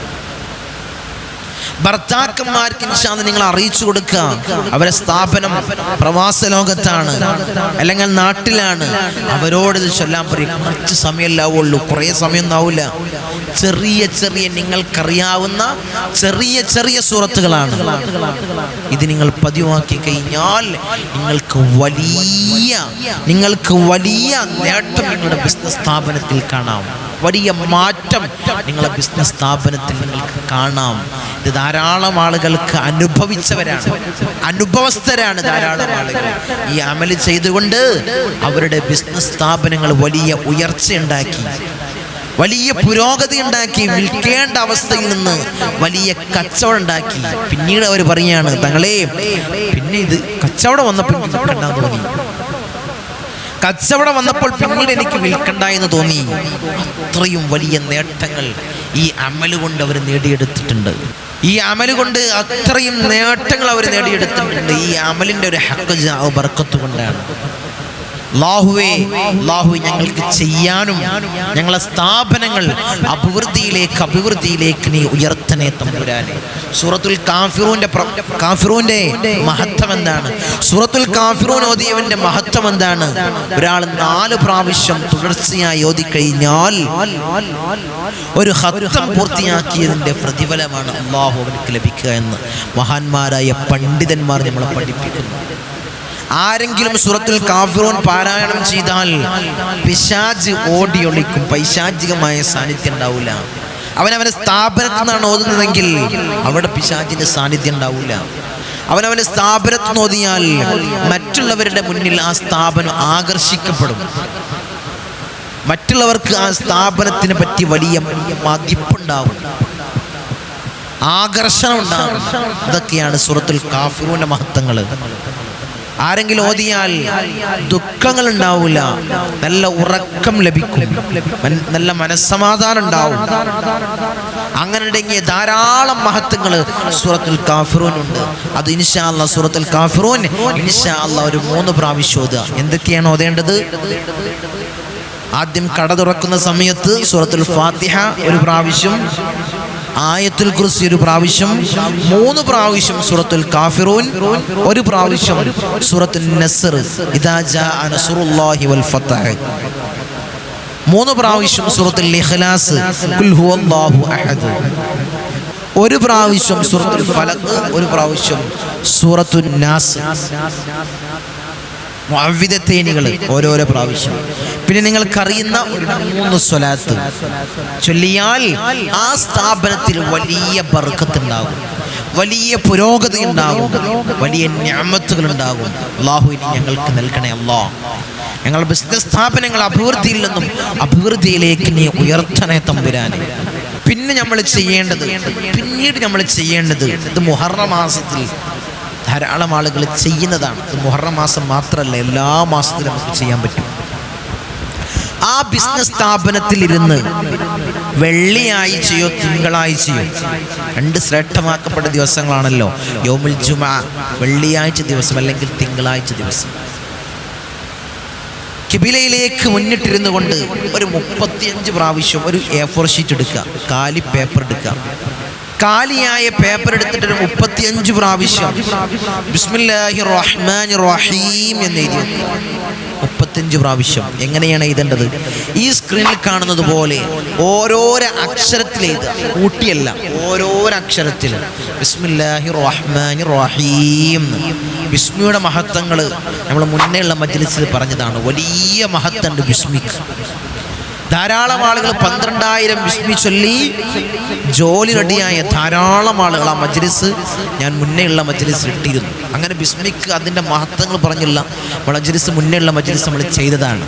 Speaker 1: ഭർത്താക്കന്മാർക്ക് ഇൻഷാ അല്ലാഹ് നിങ്ങൾ അറിയിച്ചു കൊടുക്കുക. അവരെ സ്ഥാപനം പ്രവാസ ലോകത്താണ് അല്ലെങ്കിൽ നാട്ടിലാണ്, അവരോട് ഇത് ചൊല്ലാൻ പറയും. കുറച്ച് സമയമല്ലാവുള്ളൂ, കുറേ സമയമൊന്നും ആവില്ല. ചെറിയ ചെറിയ നിങ്ങൾക്കറിയാവുന്ന ചെറിയ ചെറിയ സൂറത്തുകളാണ്. ഇത് നിങ്ങൾ പതിവാക്കി കഴിഞ്ഞാൽ നിങ്ങൾക്ക് വലിയ നേട്ടം നിങ്ങളുടെ ബിസിനസ് സ്ഥാപനത്തിൽ കാണാം. വലിയ മാറ്റം നിങ്ങളുടെ ബിസിനസ് സ്ഥാപനത്തിൽ നിങ്ങൾക്ക് കാണാം. ഇത് ധാരാളം ആളുകൾക്ക് അനുഭവിച്ചവരാണ്, അനുഭവസ്ഥരാണ് ധാരാളം ആളുകൾ. ഈ അമല് ചെയ്തുകൊണ്ട് അവരുടെ ബിസിനസ് സ്ഥാപനങ്ങൾ വലിയ ഉയർച്ചയുണ്ടാക്കി, വലിയ പുരോഗതി ഉണ്ടാക്കി, വിൽക്കേണ്ട അവസ്ഥയിൽ നിന്ന് വലിയ കച്ചവടം ഉണ്ടാക്കി. പിന്നീട് അവർ പറയാണ്, തങ്ങളെ പിന്നെ ഇത് കച്ചവടം വന്നപ്പോൾ വിൽക്കണ്ടെന്ന് തോന്നി, കച്ചവടം വന്നപ്പോൾ പിന്നീട് എനിക്ക് വിൽക്കണ്ട എന്ന് തോന്നി. അത്രയും വലിയ നേട്ടങ്ങൾ ഈ അമല് കൊണ്ട് അവർ നേടിയെടുത്തിട്ടുണ്ട്. ഈ അമല് കൊണ്ട് അത്രയും നേട്ടങ്ങൾ അവർ നേടിയെടുത്തിട്ടുണ്ട്. ഈ അമലിൻ്റെ ഒരു ഹഖ് ബർക്കത്ത് കൊണ്ടാണ്. അല്ലാഹുവേ ഞങ്ങൾക്ക് ചെയ്യാനും ഞങ്ങളെ സ്ഥാപനങ്ങൾ അഭിവൃദ്ധിയിലേക്ക് നീ ഉയർത്തണേ തമ്പുരാനെ. സൂറത്തുൽ കാഫിറൂന്റെ മഹത്വം എന്താണ്? സൂറത്തുൽ കാഫിറൂൻ ഓതിയവന്റെ മഹത്വം എന്താണ്? ഒരാൾ 4 പ്രാവശ്യം തുടർച്ചയായി ഓതിക്കഴിഞ്ഞാൽ ഒരു ഖത്ം പൂർത്തിയാക്കിയതിന്റെ പ്രതിഫലമാണ് അല്ലാഹു അവർക്ക് ലഭിക്കുക എന്ന് മഹാന്മാരായ പണ്ഡിതന്മാർ നമ്മളെ പഠിപ്പിക്കുന്നു. ആരെങ്കിലും സൂറത്തുൽ കാഫിറൂൻ പാരായണം ചെയ്താൽ പിശാച് ഓടിയൊളിക്കും, പൈശാചികമായ സാന്നിധ്യം ഉണ്ടാവില്ല. അവനവന്റെ സ്ഥാപനത്തിൽ നിന്നാണ് ഓതുന്നതെങ്കിൽ അവിടെ പിശാചിന്റെ സാന്നിധ്യം ഉണ്ടാവില്ല. അവനവന്റെ സ്ഥാപനത്തിൽ നിന്ന് ഓതിയാൽ മറ്റുള്ളവരുടെ മുന്നിൽ ആ സ്ഥാപനം ആകർഷിക്കപ്പെടും. മറ്റുള്ളവർക്ക് ആ സ്ഥാപനത്തിനെ പറ്റി വലിയ മതിപ്പുണ്ടാവും, ആകർഷണം ഉണ്ടാകും. ഇതൊക്കെയാണ് സൂറത്തുൽ കാഫിറൂന്റെ മഹത്വങ്ങൾ. ആരെങ്കിലും ഓതിയാൽ ദുഃഖങ്ങൾ ഉണ്ടാവില്ല, നല്ല ഉറക്കം ലഭിക്കും, നല്ല മനസ്സമാധാനം ഉണ്ടാവും. അങ്ങനെ ഉണ്ടെങ്കിൽ ധാരാളം മഹത്വങ്ങൾ സൂറത്തുൽ കാഫിറൂൻ ഉണ്ട്. അത് ഇൻഷാ അല്ലാഹ് സൂറത്തുൽ കാഫിറൂൻ ഇൻഷാ അല്ലാഹ് ഒരു 3 പ്രാവശ്യം ഓതുക. എന്തൊക്കെയാണ് ഓതേണ്ടത്? ആദ്യം കട തുറക്കുന്ന സമയത്ത് സൂറത്തുൽ ഫാത്തിഹ 1 പ്രാവശ്യം, ആയത്തുൽ കുർസി 1 പ്രാവശ്യം, 3 പ്രാവശ്യം സൂറത്തുൽ കാഫിറൂൻ, 1 പ്രാവശ്യം സൂറത്തുൽ നസ്ർ, ഇദാ ജാഅ നസ്റുല്ലാഹി വൽ ഫതഹ്, 3 പ്രാവശ്യം സൂറത്തുൽ ഇഖ്ലാസ്, ഖുൽ ഹുവല്ലാഹു അഹദ്, 1 പ്രാവശ്യം സൂറത്തുൽ ഫലഖ്, 1 പ്രാവശ്യം സൂറത്തുൽ നാസ്. മുഅവ്വിദത്തൈനികൾ ഓരോരോ പ്രാവശ്യം. പിന്നെ നിങ്ങൾക്കറിയുന്ന ഒരു 3 സ്വലാത്ത് ചൊല്ലിയാൽ ആ സ്ഥാപനത്തിൽ വലിയ ബർക്കത്ത് ഉണ്ടാകും, വലിയ പുരോഗതി ഉണ്ടാകും, വലിയ നിഅമത്തുകൾ ഉണ്ടാകും. അല്ലാഹു ഇനി ഞങ്ങൾക്ക് നൽകണേ അല്ലാഹ്. ഞങ്ങളുടെ ബിസിനസ് സ്ഥാപനങ്ങൾ അഭിവൃദ്ധിയിൽ നിന്നും അഭിവൃദ്ധിയിലേക്ക് നീ ഉയർത്തണേ തമ്പുരാനെ. പിന്നെ പിന്നീട് നമ്മൾ ചെയ്യേണ്ടത് ഇത് മുഹറം മാസത്തിൽ ധാരാളം ആളുകൾ ചെയ്യുന്നതാണ്. ഇത് മുഹറം മാസം മാത്രമല്ല, എല്ലാ മാസത്തിലും നമുക്ക് ചെയ്യാൻ പറ്റും. ആ ബിസിനസ് സ്ഥാപനത്തിൽ ഇരുന്ന് വെള്ളിയാഴ്ചയോ തിങ്കളാഴ്ചയോ, 2 ശ്രേഷ്ഠമാക്കപ്പെട്ട ദിവസങ്ങളാണല്ലോ യൗമുൽ ജുമുഅ, വെള്ളിയാഴ്ച ദിവസം അല്ലെങ്കിൽ തിങ്കളാഴ്ച ദിവസം, കിബിലയിലേക്ക് മുന്നിട്ടിരുന്നു കൊണ്ട് ഒരു 35 പ്രാവശ്യം ഒരു A4 ഷീറ്റ് എടുക്കുക, കാലി പേപ്പർ എടുക്കുക, കാലിയായ പേപ്പർ എടുത്തിട്ട് ഒരു 35 പ്രാവശ്യം ബിസ്മില്ലാഹിർ റഹ്മാനിർ റഹീം എന്ന് എഴുതി 35 പ്രാവശ്യം. എങ്ങനെയാണ് എഴുതേണ്ടത്? ഈ സ്ക്രീനിൽ കാണുന്നത് പോലെ ഓരോരോ അക്ഷരത്തിൽ എഴുതുക, കൂട്ടിയല്ല, ഓരോരോ അക്ഷരത്തിൽ ബിസ്മില്ലാഹിർ റഹ്മാനിർ റഹീം. ബിസ്മിയുടെ മഹത്വങ്ങൾ നമ്മൾ മുന്നേ ഉള്ള മജ്ലിസിൽ പറഞ്ഞതാണ്. വലിയ മഹത്വമുണ്ട് ബിസ്മിക്ക്. ധാരാളം ആളുകൾ 12,000 ബിസ്മി ചൊല്ലി ജോലി റെഡിയായ ധാരാളം ആളുകൾ ആ മജ്ലിസ് ഞാൻ മുന്നേയുള്ള മജ്ലിസ് ഇട്ടിരുന്നു. അങ്ങനെ ബിസ്മിക്ക് അതിൻ്റെ മഹത്വങ്ങൾ പറഞ്ഞുള്ള മജ്ലിസ്, മുന്നേയുള്ള മജ്ലിസ് നമ്മൾ ചെയ്തതാണ്.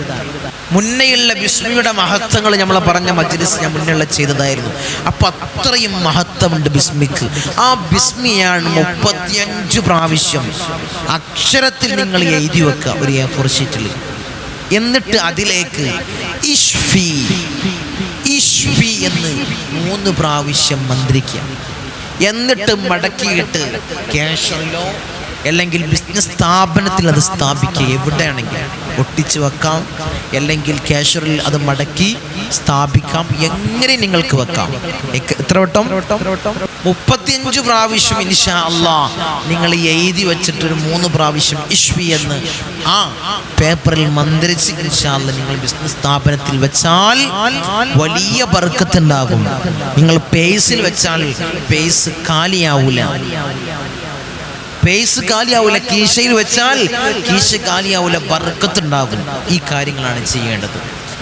Speaker 1: മുന്നേയുള്ള ബിസ്മിയുടെ മഹത്വങ്ങൾ നമ്മൾ പറഞ്ഞ മജ്ലിസ് ഞാൻ മുന്നേയുള്ള ചെയ്തതായിരുന്നു. അപ്പം അത്രയും മഹത്വമുണ്ട് ബിസ്മിക്ക്. ആ ബിസ്മിയാണ് 35 പ്രാവശ്യം അക്ഷരത്തിൽ നിങ്ങൾ എഴുതി വെക്കുക ഒരു A4 ഷീറ്റിൽ. എന്നിട്ട് അതിലേക്ക് ഇഷ്ഫി ഇഷ്ഫി എന്ന് 3 പ്രാവശ്യം മന്ത്രിക്കുക. എന്നിട്ട് മടക്കിയിട്ട് ക്യാഷിലോ അല്ലെങ്കിൽ ബിസിനസ് സ്ഥാപനത്തിൽ അത് സ്ഥാപിക്കുക. എവിടെയാണെങ്കിൽ ഒട്ടിച്ച് വെക്കാം, അല്ലെങ്കിൽ ക്യാഷറിൽ അത് മടക്കി സ്ഥാപിക്കാം, എങ്ങനെ നിങ്ങൾക്ക് വെക്കാം. എത്ര വട്ടം? 35 പ്രാവശ്യം ഇൻഷാ അല്ലാഹ് നിങ്ങൾ എഴുതി വെച്ചിട്ടൊരു 3 പ്രാവശ്യം ഇഷ്വി എന്ന് ആ പേപ്പറിൽ മന്ത്രിച്ച് ഇൻഷാ അല്ലാഹ് നിങ്ങൾ ബിസിനസ് സ്ഥാപനത്തിൽ വെച്ചാൽ വലിയ ബർക്കത്തുണ്ടാകും. നിങ്ങൾ പേസിൽ വെച്ചാൽ പേസ് കാലിയാവൂല, പേസ് കാലിയാവൂല. കീശയിൽ വെച്ചാൽ കീശ കാലിയാവൂല, ബർക്കത്തുണ്ടാകും. ഈ കാര്യങ്ങളാണ് ചെയ്യേണ്ടത്.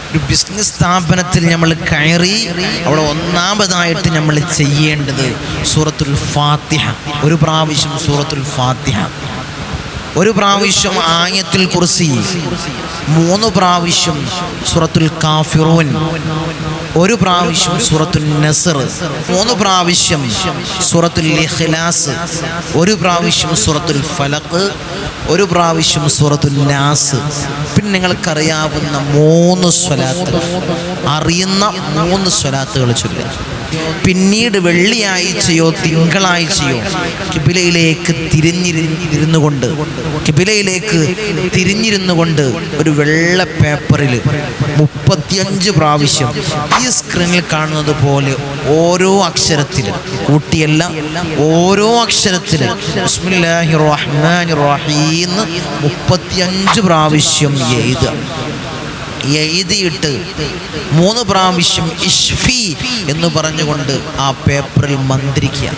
Speaker 1: ഒരു ബിസിനസ് സ്ഥാപനത്തിൽ നമ്മൾ കയറി അവിടെ ഒന്നാമതായിട്ട് നമ്മൾ ചെയ്യേണ്ടത് സൂറത്തുൽ ഫാത്തിഹ. ഒരു പ്രാവശ്യം സൂറത്തുൽ ഫാത്തിഹ, ഒരു പ്രാവശ്യം ആയത്തുൽ കുർസി, 3 പ്രാവശ്യം സൂറത്തുൽ കാഫിറൂൻ, ഒരു പ്രാവശ്യം സൂറത്തുൽ നസ്ർ, 3 പ്രാവശ്യം സൂറത്തുൽ ഇഖ്ലാസ്, ഒരു പ്രാവശ്യം സൂറത്തുൽ ഫലഖ്, ഒരു പ്രാവശ്യം സൂറത്തുൽ നാസ്. പിന്നെ നിങ്ങൾക്കറിയാവുന്ന 3 സ്വലാത്ത്, അറിയുന്ന 3 സ്വലാത്തുകൾ ചൊല്ലുക. പിന്നീട് വെള്ളിയാഴ്ചയോ തിങ്കളാഴ്ചയോ കിബിലയിലേക്ക് തിരിഞ്ഞിരുന്നു കൊണ്ട് ഒരു വെള്ള പേപ്പറിൽ 35 പ്രാവശ്യം ഈ സ്ക്രീനിൽ കാണുന്നത് പോലെ ഓരോ അക്ഷരത്തിലും, കൂട്ടിയല്ല, ഓരോ അക്ഷരത്തിലും ബിസ്മില്ലാഹിർ റഹ്മാനിർ റഹീം 35 പ്രാവശ്യം എഴുതിയിട്ട് 3 പ്രാവശ്യം ഇഷ്ഫി എന്ന് പറഞ്ഞുകൊണ്ട് ആ പേപ്പറിൽ മന്ത്രിക്കുക.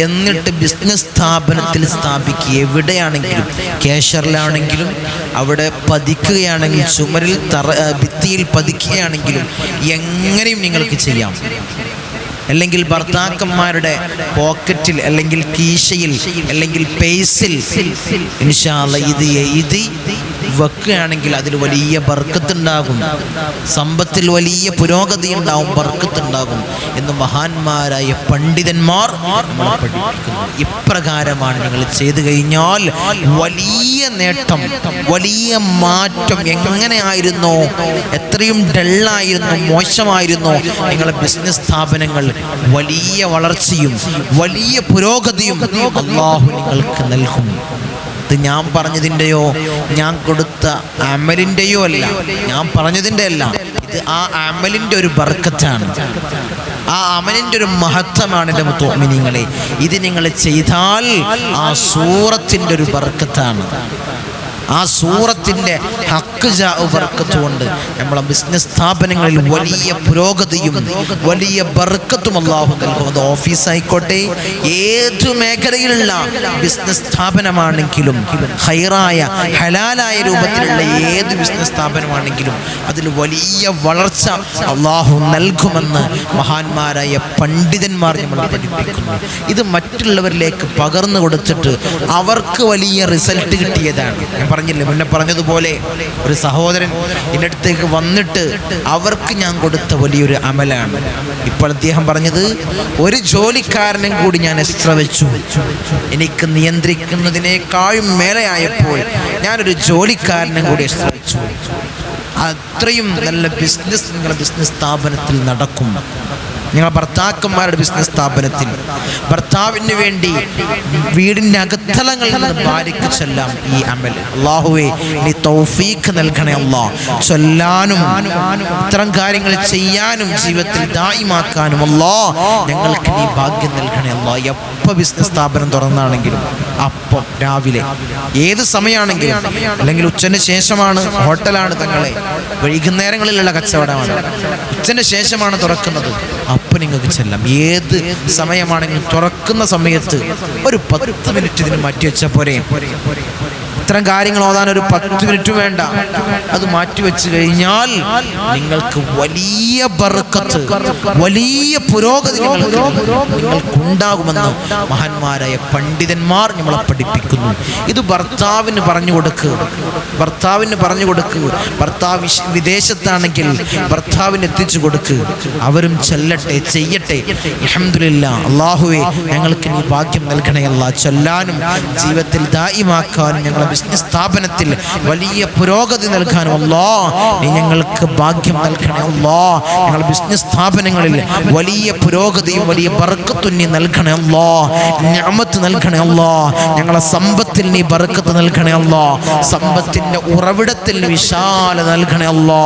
Speaker 1: എന്നിട്ട് ബിസിനസ് സ്ഥാപനത്തിൽ സ്ഥാപിക്കുക. എവിടെയാണെങ്കിലും, ക്യാഷറിലാണെങ്കിലും, അവിടെ പതിക്കുകയാണെങ്കിൽ, ചുമരിൽ ഭിത്തിയിൽ പതിക്കുകയാണെങ്കിലും എങ്ങനെയും നിങ്ങൾക്ക് ചെയ്യാം. അല്ലെങ്കിൽ ഭർത്താക്കന്മാരുടെ പോക്കറ്റിൽ, അല്ലെങ്കിൽ കീശയിൽ, അല്ലെങ്കിൽ പേസിൽ ഇൻഷാ അല്ലാഹ് ഇത് എഴുതി വെക്കുകയാണെങ്കിൽ അതിൽ വലിയ ബർക്കത്തുണ്ടാകും, സമ്പത്തിൽ വലിയ പുരോഗതി ഉണ്ടാകും, ബർക്കത്തുണ്ടാകും എന്ന് മഹാന്മാരായ പണ്ഡിതന്മാർ നമ്മളെ പഠിപ്പിക്കുന്നു. ഇപ്രകാരമാണ് നിങ്ങൾ ചെയ്തു കഴിഞ്ഞാൽ വലിയ നേട്ടം, വലിയ മാറ്റം. എങ്ങനെയായിരുന്നോ, എത്രയും ഡള്ളായിരുന്നു, മോശമായിരുന്നോ നിങ്ങളുടെ ബിസിനസ് സ്ഥാപനങ്ങൾ, വലിയ വളർച്ചയും വലിയ പുരോഗതിയും അല്ലാഹു നിങ്ങൾക്ക് നൽകും. ഇത് ഞാൻ പറഞ്ഞതിൻ്റെയോ ഞാൻ കൊടുത്ത അമലിൻ്റെയോ അല്ല, ഞാൻ പറഞ്ഞതിൻ്റെ അല്ല. ഇത് ആ അമലിൻ്റെ ഒരു ബർക്കത്താണ്, ആ അമലിൻ്റെ ഒരു മഹത്വമാണ്. എൻ്റെ മുഅ്മിനീങ്ങളെ, ഇത് നിങ്ങൾ ചെയ്താൽ ആ സൂറത്തിൻ്റെ ഒരു ബർക്കത്താണ്. ആ സൂറത്തിൻ്റെ ഹക്ക് ബർക്കത്ത് കൊണ്ട് നമ്മളെ ബിസിനസ് സ്ഥാപനങ്ങളിൽ വലിയ പുരോഗതിയും വലിയ ബർക്കത്തും അല്ലാഹു നൽകും. അത് ഓഫീസായിക്കോട്ടെ, ഏതു മേഖലയിലുള്ള ബിസിനസ് സ്ഥാപനമാണെങ്കിലും, ഹൈറായ ഹലാലായ രൂപത്തിലുള്ള ഏത് ബിസിനസ് സ്ഥാപനമാണെങ്കിലും അതിൽ വലിയ വളർച്ച അല്ലാഹു നൽകുമെന്ന് മഹാന്മാരായ പണ്ഡിതന്മാർ നമ്മളെ പഠിപ്പിക്കുന്നു. ഇത് മറ്റുള്ളവരിലേക്ക് പകർന്നു കൊടുത്തിട്ട് അവർക്ക് വലിയ റിസൾട്ട് കിട്ടിയതാണ്. ഞാൻ പറഞ്ഞില്ലേ, മുന്നേ പറഞ്ഞതുപോലെ ഒരു സഹോദരൻ എൻ്റെ അടുത്തേക്ക് വന്നിട്ട് അവർക്ക് ഞാൻ കൊടുത്ത വലിയൊരു അമലാണ്. ഇപ്പോൾ അദ്ദേഹം പറഞ്ഞത്, ഒരു ജോലിക്കാരനും കൂടി ഞാൻ എക്സ്ട്രാ വെച്ചു. എനിക്ക് നിയന്ത്രിക്കുന്നതിനേക്കാളും മേലെയായപ്പോൾ ഞാനൊരു ജോലിക്കാരനും കൂടി എക്സ്ട്രാ വെച്ചു. അത്രയും നല്ല ബിസിനസ് നിങ്ങളുടെ ബിസിനസ് സ്ഥാപനത്തിൽ നടക്കും. നിങ്ങൾ ഭർത്താക്കന്മാരുടെ ബിസിനസ് സ്ഥാപനത്തിൽ ഭർത്താവിന് വേണ്ടി വീടിൻ്റെ അകത്തളങ്ങളിൽ നിന്ന് ഭാര്യയ്ക്ക് ചൊല്ലാം ഈ അമൽ. അല്ലാഹുവേ, നീ തൗഫീഖ് നൽകണേ അല്ലാ. ചൊല്ലാനും ഇത്തരം കാര്യങ്ങൾ ചെയ്യാനും ജീവിതത്തിൽ ദായിമാക്കാനും അല്ലാ ഞങ്ങൾക്ക് നീ ഭാഗ്യം നൽകണേ അല്ലാ. എപ്പോൾ ബിസിനസ് സ്ഥാപനം തുറന്നാണെങ്കിലും അപ്പം രാവിലെ ഏത് സമയമാണെങ്കിലും, അല്ലെങ്കിൽ ഉച്ചന് ശേഷമാണ്, ഹോട്ടലാണ് തങ്ങളെ, വൈകുന്നേരങ്ങളിലുള്ള കച്ചവടമാണ്, ഉച്ചന് ശേഷമാണ് തുറക്കുന്നത്, അപ്പം നിങ്ങൾക്ക് ചെല്ലാം. ഏത് സമയമാണെങ്കിലും തുറക്കുന്ന സമയത്ത് ഒരു 10 മിനിറ്റ് ഇതിന് മാറ്റിവെച്ചാൽ പോരെ. ഇത്തരം കാര്യങ്ങൾ ഓതാൻ ഒരു 10 മിനിറ്റ് വേണ്ട. അത് മാറ്റിവെച്ച് കഴിഞ്ഞാൽ നിങ്ങൾക്ക് വലിയ ബർക്കത്ത്, വലിയ പുരോഗതി നിങ്ങൾക്കുണ്ടാകുമെന്ന് മഹാന്മാരായ പണ്ഡിതന്മാർ നമ്മളെ പഠിപ്പിക്കുന്നു. ഇത് ഭർത്താവിന് പറഞ്ഞു കൊടുക്കുക, ഭർത്താവ് വിദേശത്താണെങ്കിൽ ഭർത്താവിന് എത്തിച്ചു കൊടുക്കുക. അവരും ചൊല്ലട്ടെ, ചെയ്യട്ടെ. അൽഹംദുലില്ലാഹ്. അല്ലാഹുവേ, ഞങ്ങൾക്ക് നീ ഭാഗ്യം നൽകണേ അല്ലാ. ചൊല്ലാനും ജീവിതത്തിൽ ദായിമാക്കാനും ഞങ്ങളെ ബിസിനസ് സ്ഥാപനത്തിൽ വലിയ പുരോഗതി നൽകാനും അല്ലാ നീ ഞങ്ങൾക്ക് ഭാഗ്യം നൽകണേ അല്ലാ. ഞങ്ങൾ ബിസിനസ് സ്ഥാപനങ്ങളിൽ വലിയ പുരോഗതിയും വലിയ ബർക്കത്തും നീ നൽകണേ അല്ലാ. നിഅമത്ത് നൽകണേ അല്ലാ. ഞങ്ങളെ സമ്പത്തിൽ നീ ബർക്കത്ത് നൽകണേ അല്ലാ. സമ്പത്തിന്റെ ഉറവിടത്തിൽ വിശാല നൽകണേ അല്ലാ.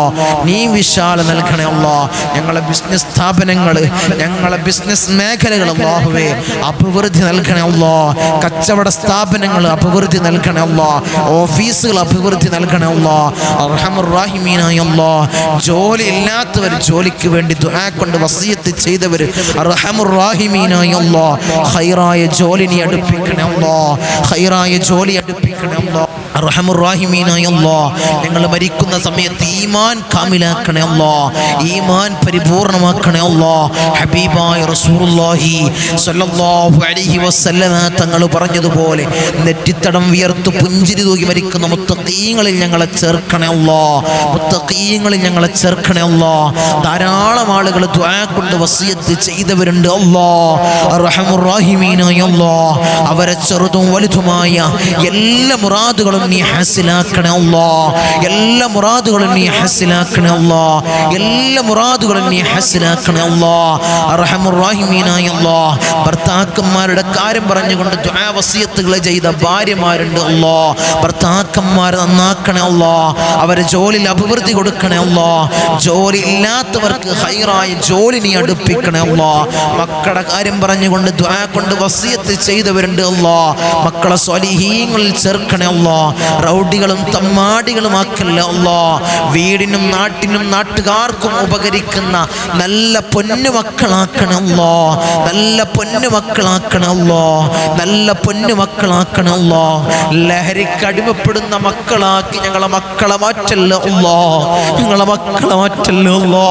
Speaker 1: നീ വിശാല നൽകണേ അല്ലാ. ഞങ്ങളെ ബിസിനസ് സ്ഥാപനങ്ങൾ, ഞങ്ങളെ ബിസിനസ് മേഖലകൾ അല്ലാഹുവേ അഭിവൃദ്ധി നൽകണേ അല്ലാ. കച്ചവട സ്ഥാപനങ്ങൾ അഭിവൃദ്ധി നൽകണേ അല്ലാ. ഓഫീസുകൾ അഭിവൃദ്ധി നൽകണേ അല്ലാ. അർഹമർ റഹീമീനായ അല്ലാ, ജോലി ഇല്ലാത്തവർ, ജോലിക്ക് വേണ്ടി ദുആ കൊണ്ട് വസിയത്ത് ചെയ്തവർ, അർഹമർ റഹീമീനായ അല്ലാ, ഖൈറായ ജോലി നീ അടുപ്പിക്കണേ അല്ലാ. ഖൈറായ ജോലി അടുപ്പിക്കണേ അല്ലാ. അർഹമർ റഹീമീനായ അല്ലാ, ഞങ്ങൾ മരിക്കുന്ന സമയത്ത് ഈമാൻ കാമിലാക്കണേ അല്ലാ. ഈമാൻ പരിപൂർണമാക്കണേ അല്ലാ. ഹബീബായ റസൂലുള്ളാഹി സ്വല്ലല്ലാഹു അലൈഹി വസല്ലമ തങ്ങൾ പറഞ്ഞതുപോലെ നെറ്റിത്തടം വിയർത്ത് പുഞ്ചിരി തൂകി മരിക്കുന്ന മുത്തഖീങ്ങളിൽ ഞങ്ങളെ ചേർക്കണേ അല്ലാ. മുത്തഖീങ്ങളിൽ ഞങ്ങളെ ചേർക്കണേ അല്ലാ. ധാരാളം ആളുകൾ ദുആ കൊണ്ട് വസിയത്ത് ചെയ്തവരുണ്ട് അല്ലാ. അർഹമർ റഹീമീനായ അല്ലാ, അവരെ ചെറുതും വലുതുമായ എല്ലാ മുറാദുകളും നീ ഹാസിലാക്കണേ അല്ലാ. എല്ലാ മുറാദുകളും നീ ഹാസിലാക്കണേ അല്ലാ. എല്ലാ മുറാദുകളും നീ ഹാസിലാക്കണേ അല്ലാ. അർഹമർ റഹീമീനായ അല്ലാ, ഭർത്താക്കന്മാരുടെ കാര്യം പറഞ്ഞുകൊണ്ട് ദുആ വസിയത്തുകൾ ചെയ്ത ഭാര്യമാരുണ്ട് അല്ലാ. ഭർത്താക്കന്മാർ നന്നാക്കണേ അല്ലാ. അവരെ ജോലിയിൽ അഭിവൃദ്ധി കൊടുക്കണേ അല്ലാ. ജോലി ഇല്ലാത്തവർക്ക് ഖൈറായ ജോലി നീ അടുപ്പിക്കണേ അല്ലാ. മക്കളുടെ കാര്യം പറഞ്ഞുകൊണ്ട് ദുആ കൊണ്ട് വസിയത്ത് ചെയ്തവരുണ്ട് അല്ലാ. മക്കളെ സ്വാലിഹീങ്ങളിൽ ചേർക്കണേ അല്ലാ. റൗഡികളും തമ്മാടികളും ആക്കല്ലേ അല്ലാ. വീടിനും നാട്ടിനും നാട്ടുകാർക്കും ഉപകരിക്കുന്ന നല്ല പൊന്നു മക്കളാക്കണേ അല്ലാ. നല്ല പൊന്നു മക്കളാക്കണേ അല്ലാ. നല്ല പൊന്നു മക്കളാക്കണേ അല്ലാ. ലഹരിക്ക് അടിമപ്പെടുന്ന മക്കളാക്കി ഞങ്ങളെ മക്കളെ മാറ്റല്ലേ അല്ലാ. ഞങ്ങളെ മക്കളെ മാറ്റല്ലേ അല്ലാ.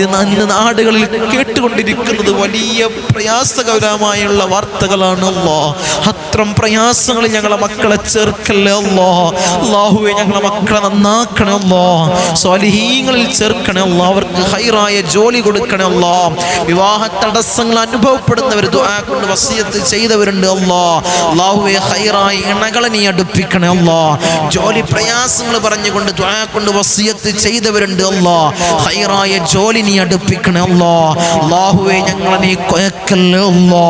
Speaker 1: ഇത് ഇന്ന് നാടുകളിൽ കേട്ടുകൊണ്ടിരിക്കുന്നത് വലിയ പ്രയാസകരമായുള്ള വാർത്തകളാണ് അല്ലാ. അത്തരം പ്രയാസങ്ങളിൽ ഞങ്ങളെ മക്കളെ ചേർക്കല്ലേ അല്ലാ. അല്ലാഹുവേ, ഞങ്ങളെ മക്കളെ നന്നാക്കണേ അല്ലാ. സ്വാലിഹീങ്ങളിൽ ചേർക്കണേ അല്ലാ. അവർക്ക് ഖൈറായ ജോലി കൊടുക്കണേ അല്ലാ. വിവാഹ തടസ്സങ്ങൾ അനുഭവപ്പെടുന്നവർ ദുആ കൊണ്ട് വസിയത്ത് ചെയ്തവരുണ്ട് അല്ലാ. അല്ലാഹുവേ, ഖൈറായ ഇണകളെ നീ അടുപ്പിക്കണേ അല്ലാ. ജോലി പ്രയാസങ്ങൾ പറഞ്ഞുകൊണ്ട് ദുആ കൊണ്ട് വസിയത്ത് ചെയ്തവരുണ്ട് അല്ലാ. ഖൈറായ ജോലി നീ അടുപ്പിക്കണേ അല്ലാ. അല്ലാഹുവേ, ഞങ്ങളെ നീ കൊയക്കല്ലേ അല്ലാ.